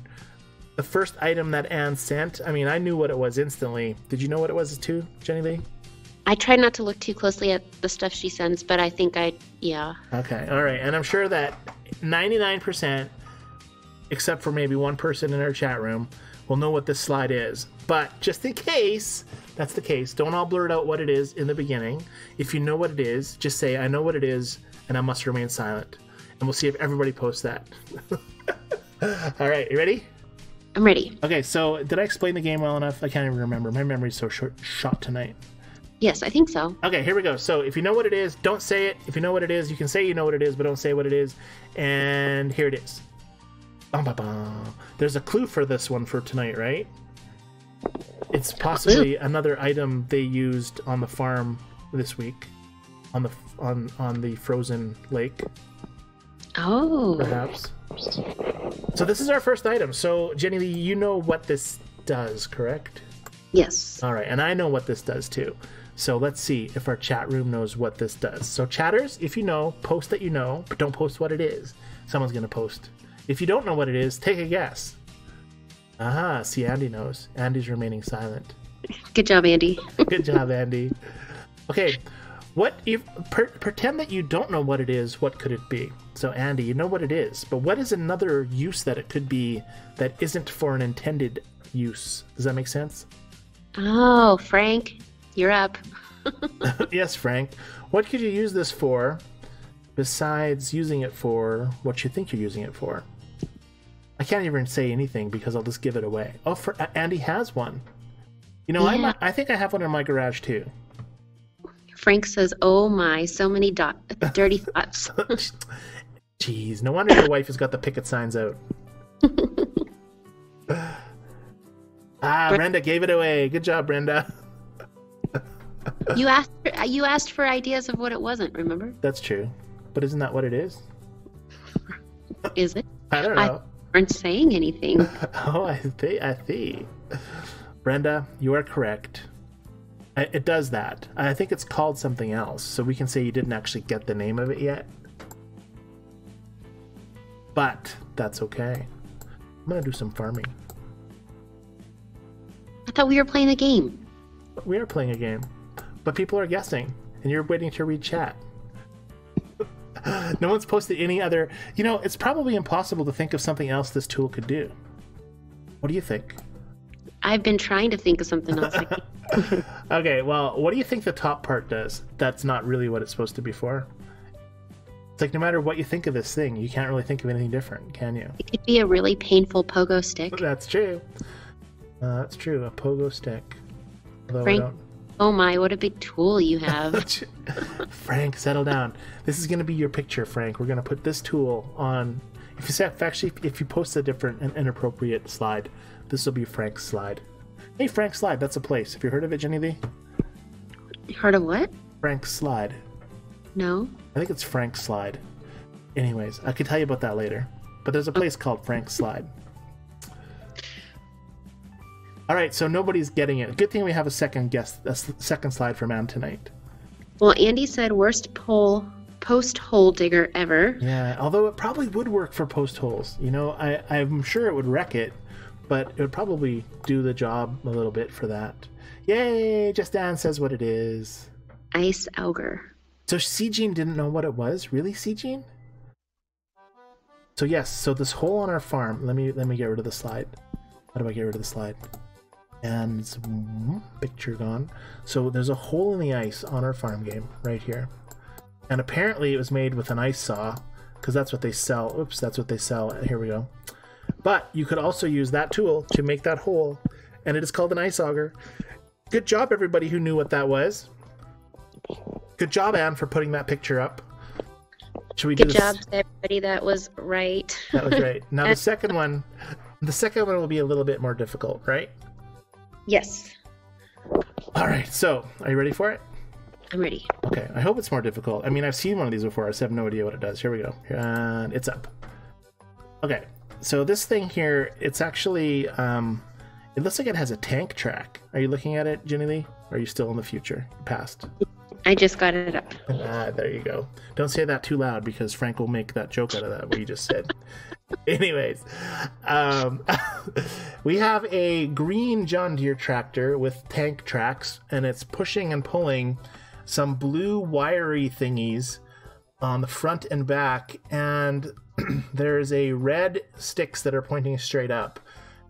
the first item that Anne sent, I mean, I knew what it was instantly. Did you know what it was too, Jennilee? I try not to look too closely at the stuff she sends, but I think yeah. Okay, all right, and I'm sure that 99%, except for maybe one person in our chat room, will know what this slide is. But just in case that's the case, don't all blurt out what it is in the beginning. If you know what it is, just say, I know what it is, and I must remain silent. And we'll see if everybody posts that. All right, you ready? I'm ready. Okay, so did I explain the game well enough? I can't even remember. My memory's so shot tonight. Yes, I think so. Okay, here we go. So if you know what it is, don't say it. If you know what it is, you can say you know what it is, but don't say what it is. And here it is. Bum, bum, bum. There's a clue for this one for tonight, right? It's possibly another item they used on the farm this week, on the frozen lake. Oh. Perhaps. So this is our first item. So Jennilee, you know what this does, correct? Yes. All right, and I know what this does too. So let's see if our chat room knows what this does. So chatters, if you know, post that you know, but don't post what it is. Someone's going to post. If you don't know what it is, take a guess. Aha, see, Andy knows. Andy's remaining silent. Good job, Andy. Good job, Andy. Okay, what if pretend that you don't know what it is, what could it be? So, Andy, you know what it is, but what is another use that it could be that isn't for an intended use? Does that make sense? Oh, Frank, you're up. Yes, Frank. What could you use this for besides using it for what you think you're using it for? I can't even say anything because I'll just give it away. Oh, Andy has one. You know, Yeah. I think I have one in my garage too. Frank says, "Oh my, so many dirty thoughts." Jeez, no wonder your wife has got the picket signs out. Brenda gave it away. Good job, Brenda. You asked for ideas of what it wasn't. Remember? That's true, but isn't that what it is? Is it? I don't know. Aren't saying anything. Oh, I see. Brenda, you are correct. It does that. I think it's called something else, so we can say you didn't actually get the name of it yet. But that's okay. I'm gonna do some farming. I thought we were playing a game. We are playing a game, but people are guessing, and you're waiting to read chat. No one's posted any other... You know, it's probably impossible to think of something else this tool could do. What do you think? I've been trying to think of something else. Okay, well, what do you think the top part does? That's not really what it's supposed to be for. It's like no matter what you think of this thing, you can't really think of anything different, can you? It could be a really painful pogo stick. That's true. That's true, a pogo stick. Although Frank, oh my, what a big tool you have. Frank, settle down. This is going to be your picture, Frank. We're going to put this tool on... If you post a different and inappropriate slide, this will be Frank's slide. Hey, Frank's slide, that's a place. Have you heard of it, Jennilee? Heard of what? Frank's slide. No. I think it's Frank's slide. Anyways, I could tell you about that later. But there's a place called Frank's slide. All right, so nobody's getting it. Good thing we have a second slide for man tonight. Well, Andy said worst post hole digger ever. Yeah, although it probably would work for post holes. You know, I'm sure it would wreck it, but it would probably do the job a little bit for that. Yay! Just Dan says what it is. Ice auger. So C-Gene didn't know what it was? Really, C-Gene? So yes, so this hole on our farm, let me get rid of the slide. How do I get rid of the slide? And picture gone. So there's a hole in the ice on our farm game right here. And apparently it was made with an ice saw, because that's what they sell. Oops, that's what they sell. Here we go. But you could also use that tool to make that hole, and it is called an ice auger. Good job, everybody who knew what that was. Good job, Anne, for putting that picture up. Should we do Good job to everybody that was right. That was right. Now the second one will be a little bit more difficult, right? Yes. All right, so are you ready for it? I'm ready. Okay, I hope it's more difficult. I mean, I've seen one of these before. I just have no idea what it does. Here we go. And it's up. Okay, so this thing here, it's actually, it looks like it has a tank track. Are you looking at it, Jennilee? Or are you still in the future? Past? I just got it up. There you go. Don't say that too loud because Frank will make that joke out of that, what you just said. Anyways, we have a green John Deere tractor with tank tracks, and it's pushing and pulling some blue wiry thingies on the front and back, and there's a red sticks that are pointing straight up.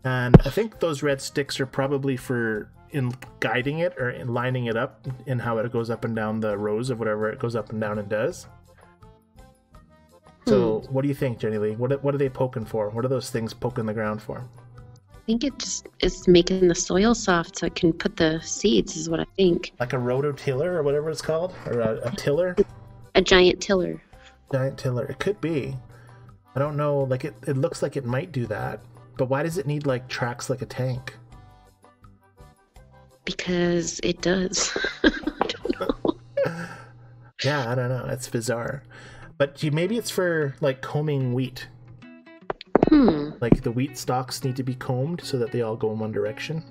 And I think those red sticks are probably for in guiding it or in lining it up in how it goes up and down the rows of whatever it goes up and down and does. So what do you think, Jennilee? What are they poking for? What are those things poking the ground for? I think it just is making the soil soft so it can put the seeds, is what I think. Like a rototiller or whatever it's called? Or a tiller? A giant tiller. Giant tiller. It could be. I don't know. Like it looks like it might do that. But why does it need like tracks like a tank? Because it does. I don't know. Yeah, I don't know. It's bizarre. But maybe it's for like combing wheat. Like the wheat stalks need to be combed so that they all go in one direction.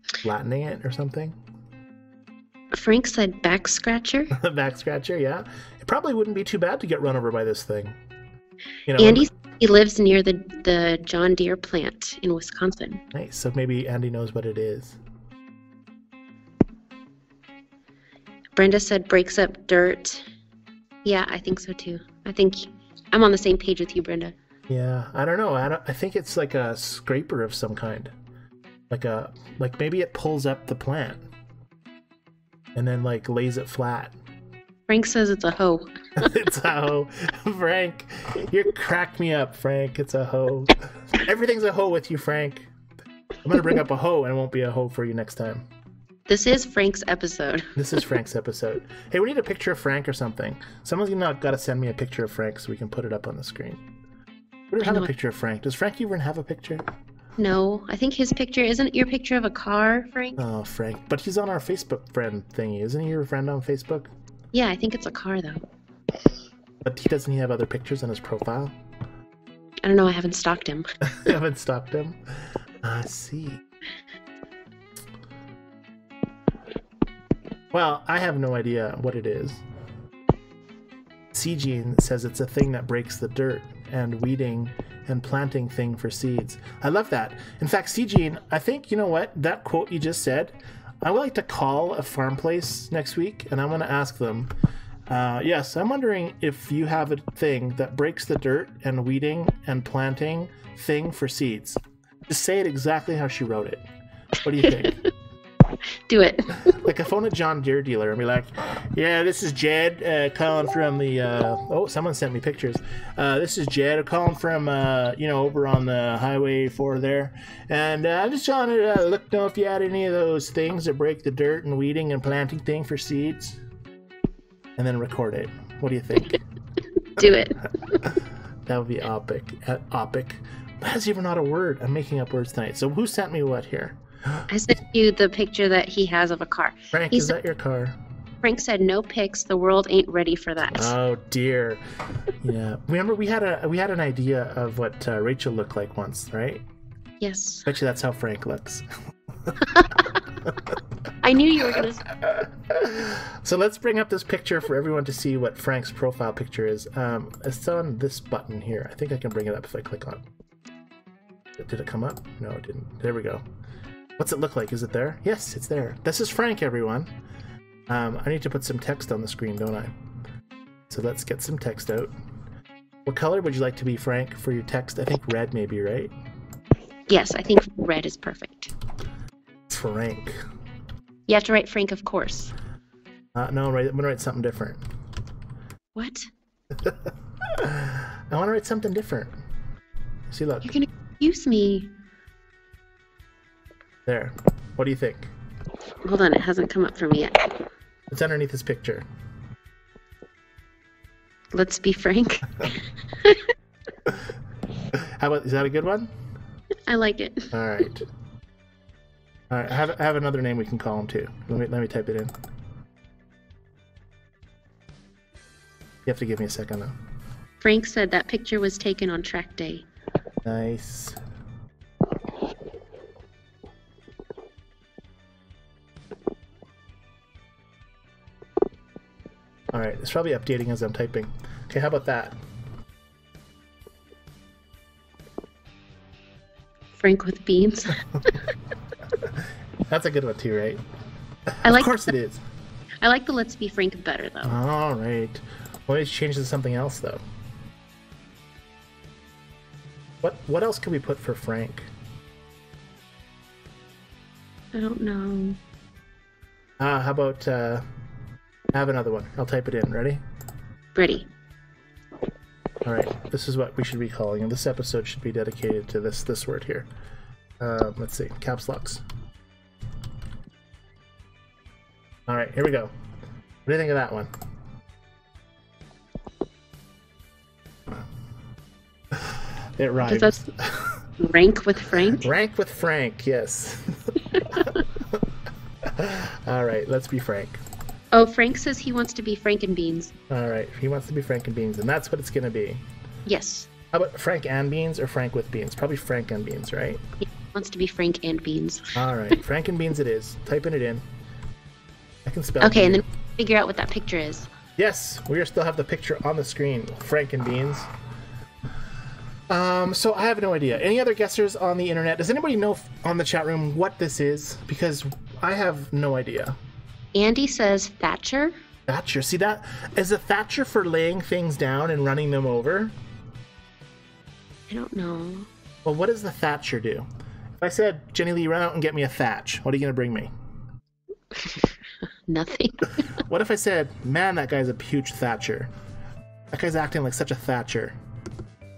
Flattening it or something. Frank said back scratcher. Back scratcher, yeah. It probably wouldn't be too bad to get run over by this thing. You know, Andy, he lives near the John Deere plant in Wisconsin. nice. So maybe Andy knows what it is. Brenda said breaks up dirt. Yeah, I think so too. I think I'm on the same page with you, Brenda. Yeah, I don't know. I think it's like a scraper of some kind. Like maybe it pulls up the plant and then like lays it flat. Frank says it's a hoe. It's a hoe. Frank, you cracked me up, Frank. It's a hoe. Everything's a hoe with you, Frank. I'm going to bring up a hoe and it won't be a hoe for you next time. This is Frank's episode. This is Frank's episode. Hey, we need a picture of Frank or something. Someone's got to send me a picture of Frank so we can put it up on the screen. We don't have a picture of Frank. Does Frank even have a picture? No, I think his picture isn't your picture of a car, Frank. Oh, Frank. But he's on our Facebook friend thingy. Isn't he your friend on Facebook? Yeah, I think it's a car, though. But doesn't he have other pictures on his profile? I don't know. I haven't stalked him. Haven't stalked him? I see. Well, I have no idea what it is. C-Gene says it's a thing that breaks the dirt and weeding and planting thing for seeds. I love that. In fact, C-Gene, I think, you know what? That quote you just said, I would like to call a farm place next week and I'm going to ask them, yes, I'm wondering if you have a thing that breaks the dirt and weeding and planting thing for seeds. Just say it exactly how she wrote it. What do you think? Do it. Like a phone a John Deere dealer and be like, yeah, this is Jed calling from the, oh, someone sent me pictures. This is Jed calling from, over on the Highway 4 there. And I'm just trying to look to know if you had any of those things that break the dirt and weeding and planting thing for seeds. And then record it. What do you think? Do it. That would be epic. Epic. That's even not a word. I'm making up words tonight. So who sent me what here? I sent you the picture that he has of a car. Frank, is that your car? Frank said, "No pics. The world ain't ready for that." Oh dear. Yeah. Remember, we had an idea of what Rachel looked like once, right? Yes. Bet you that's how Frank looks. I knew you were gonna. So let's bring up this picture for everyone to see what Frank's profile picture is. It's on this button here. I think I can bring it up if I click on it. Did it come up? No, it didn't. There we go. What's it look like? Is it there? Yes, it's there. This is Frank, everyone. I need to put some text on the screen, don't I? So let's get some text out. What color would you like to be, Frank, for your text? I think red maybe, right? Yes, I think red is perfect. Frank. You have to write Frank, of course. No, I'm going to write something different. What? I want to write something different. See, look. You're going to confuse me. There. What do you think? Hold on, it hasn't come up for me yet. It's underneath this picture. Let's be frank. How about, is that a good one? I like it. All right. All right. I have another name we can call him too. Let me type it in. You have to give me a second though. Frank said that picture was taken on track day. Nice. All right, it's probably updating as I'm typing. Okay, how about that? Frank with beans. That's a good one too, right? Of course it is. I like the Let's Be Frank better, though. All right. Well, let's change to something else, though. What else could we put for Frank? I don't know. How about I have another one. I'll type it in. Ready? Ready. All right. This is what we should be calling, and this episode should be dedicated to this word here. Let's see. Caps locks. All right. Here we go. What do you think of that one? It rhymes. Rank with Frank? Rank with Frank, yes. All right, let's be Frank. Oh, Frank says he wants to be Frank and Beans. All right, he wants to be Frank and Beans, and that's what it's going to be. Yes. How about Frank and Beans or Frank with Beans? Probably Frank and Beans, right? He wants to be Frank and Beans. All right, Frank and Beans it is. Typing it in. I can spell Okay, beans. and then figure out what that picture is. Yes, we still have the picture on the screen. Frank and Beans. So I have no idea. Any other guessers on the internet? Does anybody know on the chat room what this is? Because I have no idea. Andy says Thatcher. Thatcher. See, that is a Thatcher for laying things down and running them over. I don't know. Well, what does the Thatcher do? If I said, Jenny Lee, run out and get me a thatch, what are you going to bring me? Nothing. What if I said, man, that guy's a huge Thatcher? That guy's acting like such a Thatcher.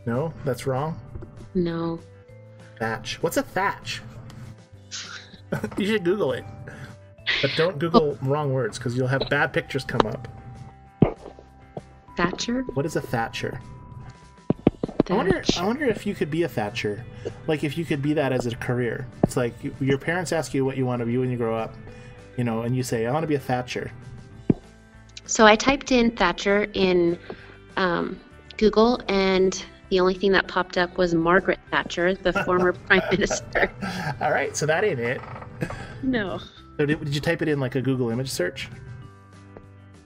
No? That's wrong? No. Thatch. What's a thatch? You should Google it. But don't Google wrong words, because you'll have bad pictures come up. Thatcher? What is a Thatcher? Thatch. I wonder if you could be a Thatcher. Like, if you could be that as a career. It's like, your parents ask you what you want to be when you grow up, you know, and you say, I want to be a Thatcher. So I typed in Thatcher in Google, and the only thing that popped up was Margaret Thatcher, the former prime minister. All right, so that ain't it. No. So did you type it in like a Google image search?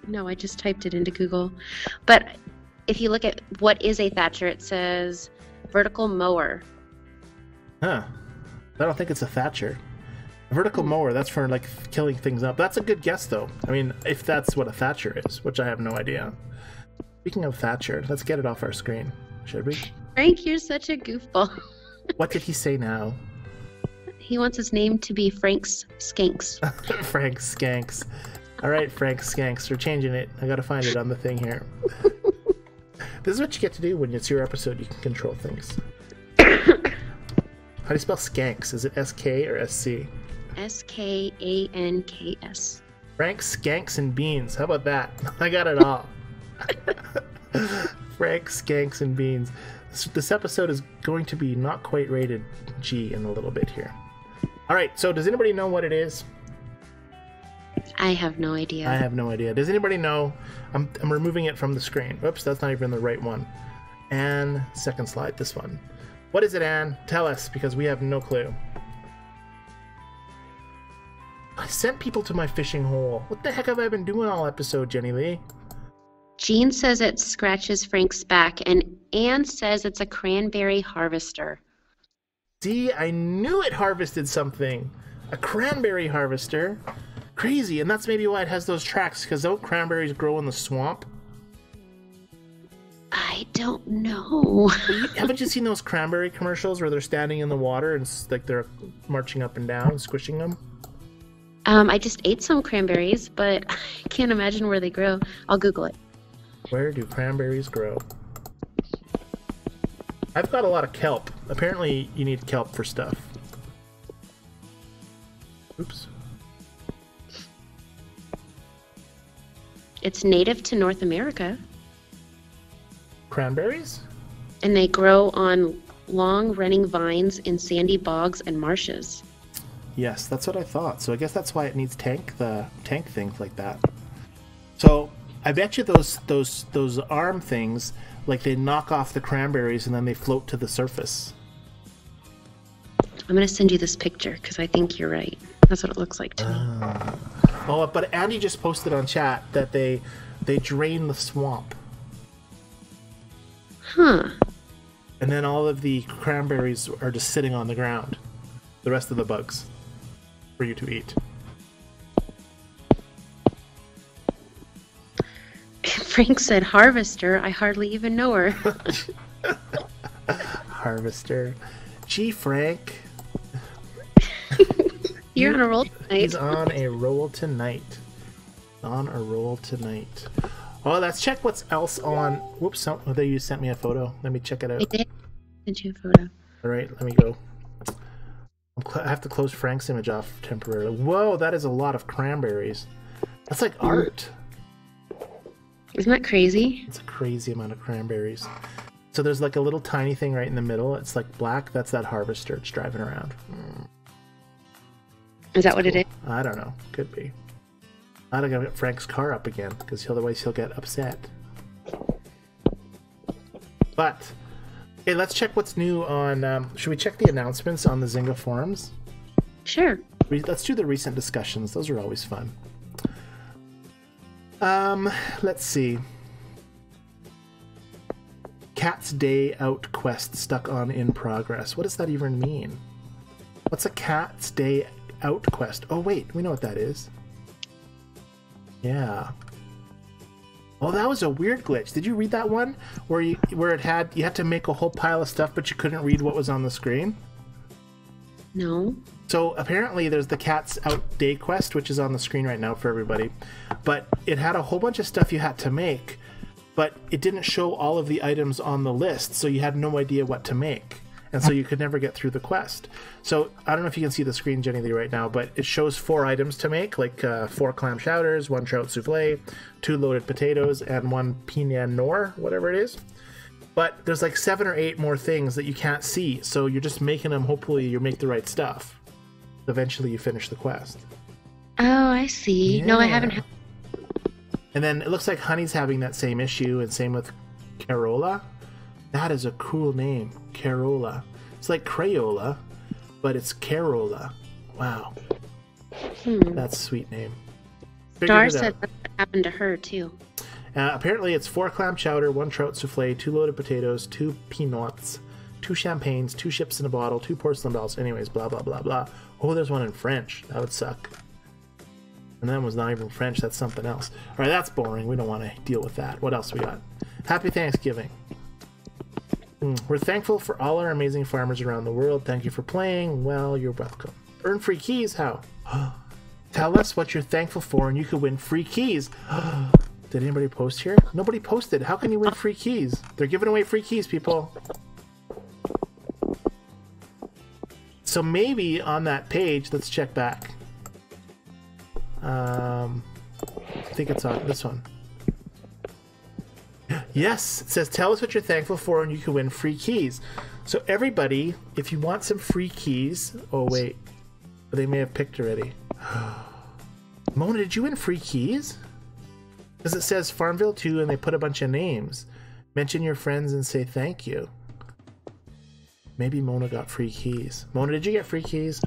No, I just typed it into Google. But if you look at what is a Thatcher, it says vertical mower. Huh. I don't think it's a Thatcher. A vertical mower, that's for like killing things up. That's a good guess though. I mean, if that's what a Thatcher is, which I have no idea. Speaking of Thatcher, let's get it off our screen, should we? Frank, you're such a goofball. What did he say now? He wants his name to be Frank's Skanks. Frank Skanks. All right, Frank Skanks. We're changing it. I gotta find it on the thing here. This is what you get to do when it's your episode. You can control things. How do you spell skanks? Is it S-K or S-C? S-K-A-N-K-S. Frank Skanks and Beans. How about that? I got it all. Frank Skanks and Beans. This episode is going to be not quite rated G in a little bit here. All right, so does anybody know what it is? I have no idea. I have no idea. Does anybody know? I'm removing it from the screen. Oops, that's not even the right one. And second slide, this one. What is it, Anne? Tell us, because we have no clue. I sent people to my fishing hole. What the heck have I been doing all episode, Jenny Lee? Jean says it scratches Frank's back, and Anne says it's a cranberry harvester. See, I knew it harvested something. A cranberry harvester. Crazy, and that's maybe why it has those tracks, because those cranberries grow in the swamp. I don't know. Haven't you seen those cranberry commercials where they're standing in the water and like they're marching up and down, squishing them? I just ate some cranberries, but I can't imagine where they grow. I'll Google it. Where do cranberries grow? I've got a lot of kelp. Apparently you need kelp for stuff. Oops. It's native to North America. Cranberries? And they grow on long running vines in sandy bogs and marshes. Yes, that's what I thought. So I guess that's why it needs tank things like that. So I bet you those arm things, like they knock off the cranberries and then they float to the surface. I'm going to send you this picture because I think you're right. That's what it looks like to me. Oh, but Andy just posted on chat that they drain the swamp. Huh. And then all of the cranberries are just sitting on the ground. The rest of the bugs for you to eat. Frank said harvester. I hardly even know her. Harvester. Gee, Frank. You're on a roll tonight. He's on a roll tonight. On a roll tonight. Oh, let's check what's else on. Whoops, you sent me a photo. Let me check it out. I did send you a photo. All right, let me go. I have to close Frank's image off temporarily. Whoa, that is a lot of cranberries. That's like art. Isn't that crazy? It's a crazy amount of cranberries. So there's like a little tiny thing right in the middle. It's like black. That's that harvester. It's driving around. Is that what it is? I don't know. Could be. I don't gotta get Frank's car up again, because otherwise he'll get upset. But, hey, let's check what's new on... should we check the announcements on the Zynga forums? Sure. Let's do the recent discussions. Those are always fun. Let's see. Cat's Day Out quest stuck on in progress. What does that even mean? What's a Cat's Day Out quest? Oh wait, we know what that is. Yeah. Well, that was a weird glitch. Did you read that one where you had to make a whole pile of stuff, but you couldn't read what was on the screen? No. So apparently there's the Cat's Out Day quest, which is on the screen right now for everybody. But it had a whole bunch of stuff you had to make, but it didn't show all of the items on the list, so you had no idea what to make. And so you could never get through the quest. So I don't know if you can see the screen, Jennilee, right now, but it shows 4 items to make, like 4 clam chowders, 1 trout souffle, 2 loaded potatoes, and 1 pina nor, whatever it is. But there's like 7 or 8 more things that you can't see, so you're just making them. Hopefully you make the right stuff. Eventually you finish the quest. Oh, I see. Yeah. No, I haven't. And then it looks like Honey's having that same issue, and same with Carola. That is a cool name, Carola. It's like Crayola, but it's Carola. Wow. That's a sweet name. Star said that happened to her, too. Apparently it's 4 clam chowder, 1 trout souffle, 2 loaded potatoes, 2 peanuts, 2 champagnes, 2 ships in a bottle, 2 porcelain dolls. Anyways, blah, blah, blah, blah. Oh, there's one in French. That would suck. And that was not even French. That's something else. All right, that's boring. We don't want to deal with that. What else we got? Happy Thanksgiving. We're thankful for all our amazing farmers around the world. Thank you for playing. Well, you're welcome. Earn free keys? How? Tell us what you're thankful for and you could win free keys. Did anybody post here? Nobody posted. How can you win free keys? They're giving away free keys, people. So maybe on that page, let's check back. I think it's on this one. Yes, it says tell us what you're thankful for and you can win free keys. So everybody, if you want some free keys, oh wait, they may have picked already. Mona, did you win free keys? Because it says FarmVille2 and they put a bunch of names. Mention your friends and say thank you. Maybe Mona got free keys. Mona, did you get free keys?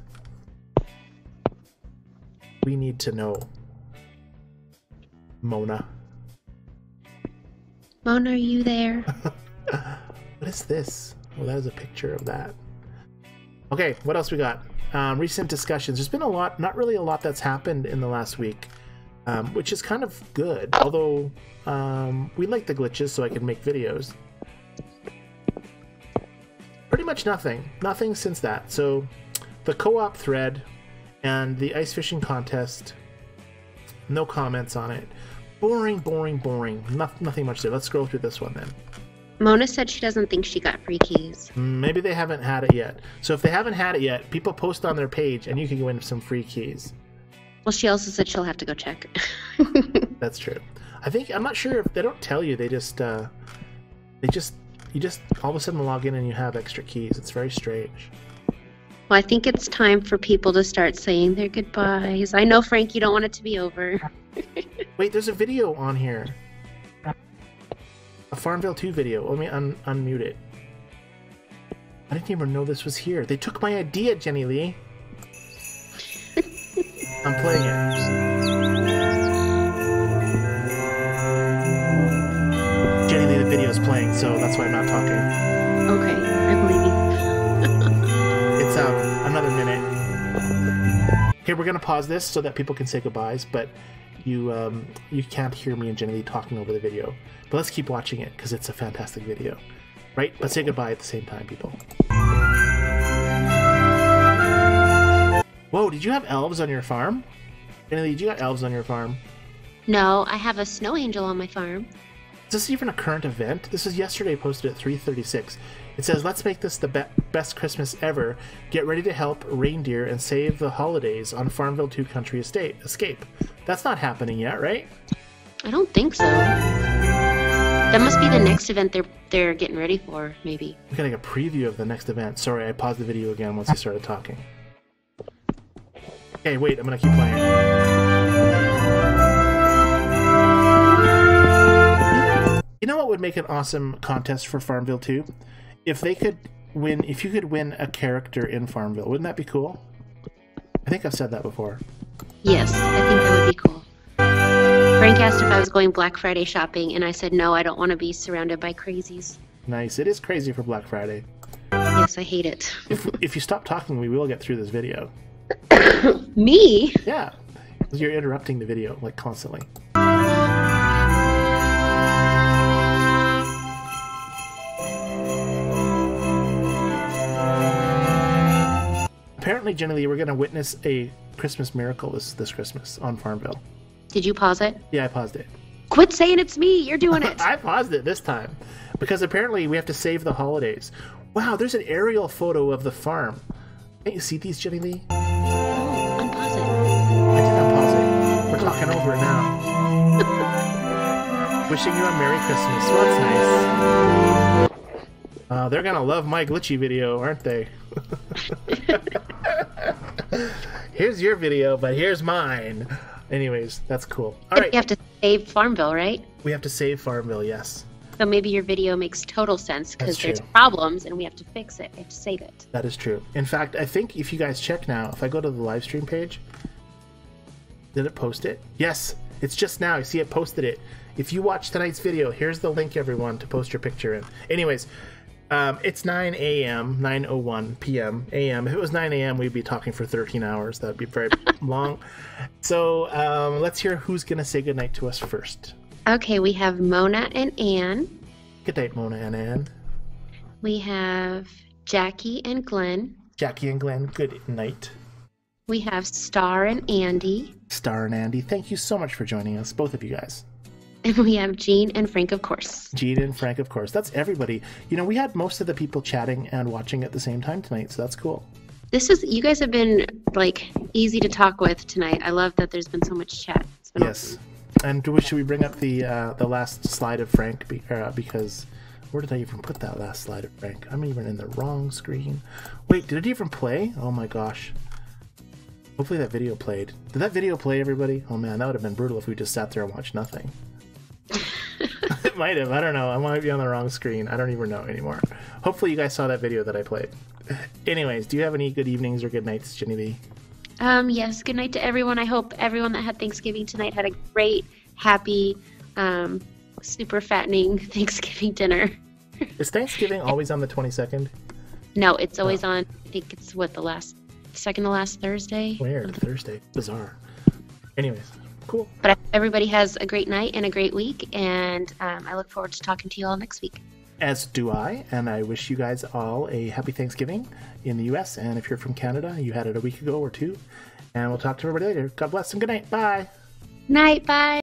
We need to know. Mona. Mona, are you there? What is this? Well, that is a picture of that. Okay, what else we got? Recent discussions. There's been a lot, not really a lot that's happened in the last week, which is kind of good. Although, we like the glitches so I can make videos. Pretty much nothing. Nothing since that. So, the co-op thread and the ice fishing contest, no comments on it. Boring, boring, boring. Nothing much there. Let's scroll through this one then. Mona said she doesn't think she got free keys. Maybe they haven't had it yet. So if they haven't had it yet, people post on their page and you can win some free keys. Well, she also said she'll have to go check. That's true. I'm not sure if they don't tell you. You just all of a sudden log in and you have extra keys. It's very strange. Well, I think it's time for people to start saying their goodbyes. I know, Frank, you don't want it to be over. Wait, there's a video on here. A FarmVille2 video. Let me unmute it. I didn't even know this was here. They took my idea, Jennilee. I'm playing it. Jennilee, the video is playing, so that's why I'm not talking. Okay, I believe you. It's another minute. Okay, we're gonna pause this so that people can say goodbyes, but you can't hear me and Jennilee talking over the video. But let's keep watching it because it's a fantastic video, right? Let's say goodbye at the same time, people. Whoa! Did you have elves on your farm? Jennilee, did you got elves on your farm? No, I have a snow angel on my farm. Is this even a current event? This is yesterday, posted at 3:36. It says, let's make this the best Christmas ever. Get ready to help reindeer and save the holidays on FarmVille2 Country Escape. That's not happening yet, right? I don't think so. That must be the next event they're getting ready for, maybe. I'm getting a preview of the next event. Sorry, I paused the video again once I started talking. Okay, wait, I'm gonna keep playing. You know what would make an awesome contest for FarmVille2? If you could win a character in FarmVille, wouldn't that be cool? I think I've said that before. Yes, I think that would be cool. Frank asked if I was going Black Friday shopping, and I said no, I don't want to be surrounded by crazies. Nice. It is crazy for Black Friday. Yes, I hate it. If you stop talking, we will get through this video. Me? Yeah. You're interrupting the video, like, constantly. Apparently, Jennilee, we're going to witness a Christmas miracle this Christmas on FarmVille. Did you pause it? Yeah, I paused it. Quit saying it's me. You're doing it. I paused it this time because apparently we have to save the holidays. Wow, there's an aerial photo of the farm. Can't you see these, Jennilee? Oh, unpause it. I did unpause it. We're talking over it now. Wishing you a Merry Christmas. Well, that's nice. They're going to love my glitchy video, aren't they? Here's your video, but here's mine. Anyways, that's cool. All right. You have to save FarmVille, right? We have to save FarmVille, yes. So maybe your video makes total sense because That's there's true. problems and we have to fix it. We have to save it. That is true. In fact, I think if you guys check now, if I go to the live stream page, did it post it? Yes, it's just now. You see it posted it. If you watch tonight's video, here's the link, everyone, to post your picture in. Anyways, it's 9 a.m., 9:01 p.m. a.m. If it was 9 a.m., we'd be talking for 13 hours. That would be very long. So let's hear who's going to say goodnight to us first. Okay, we have Mona and Anne. Good night, Mona and Anne. We have Jackie and Glenn. Jackie and Glenn, good night. We have Star and Andy. Star and Andy, thank you so much for joining us, both of you guys. And we have Jean and Frank, of course. Jean and Frank, of course. That's everybody. You know, we had most of the people chatting and watching at the same time tonight, so that's cool. You guys have been, like, easy to talk with tonight. I love that there's been so much chat. It's been Yes. awesome. And should we bring up the last slide of Frank? Because where did I even put that last slide of Frank? I'm even in the wrong screen. Wait, did it even play? Oh my gosh. Hopefully that video played. Did that video play, everybody? Oh man, that would have been brutal if we just sat there and watched nothing. It might have. I don't know. I might be on the wrong screen. I don't even know anymore. Hopefully you guys saw that video that I played. Anyways, do you have any good evenings or good nights, Jennilee? Yes, good night to everyone. I hope everyone that had Thanksgiving tonight had a great, happy, super fattening Thanksgiving dinner. Is Thanksgiving always on the 22nd? No, it's always on, I think it's the second to last Thursday. Weird. Thursday. Bizarre. Anyways, cool. But I hope everybody has a great night and a great week, and I look forward to talking to you all next week. As do I, and I wish you guys all a happy Thanksgiving in the U.S., and if you're from Canada, you had it a week ago or two, and we'll talk to everybody later. God bless and good night. Bye. Night, bye.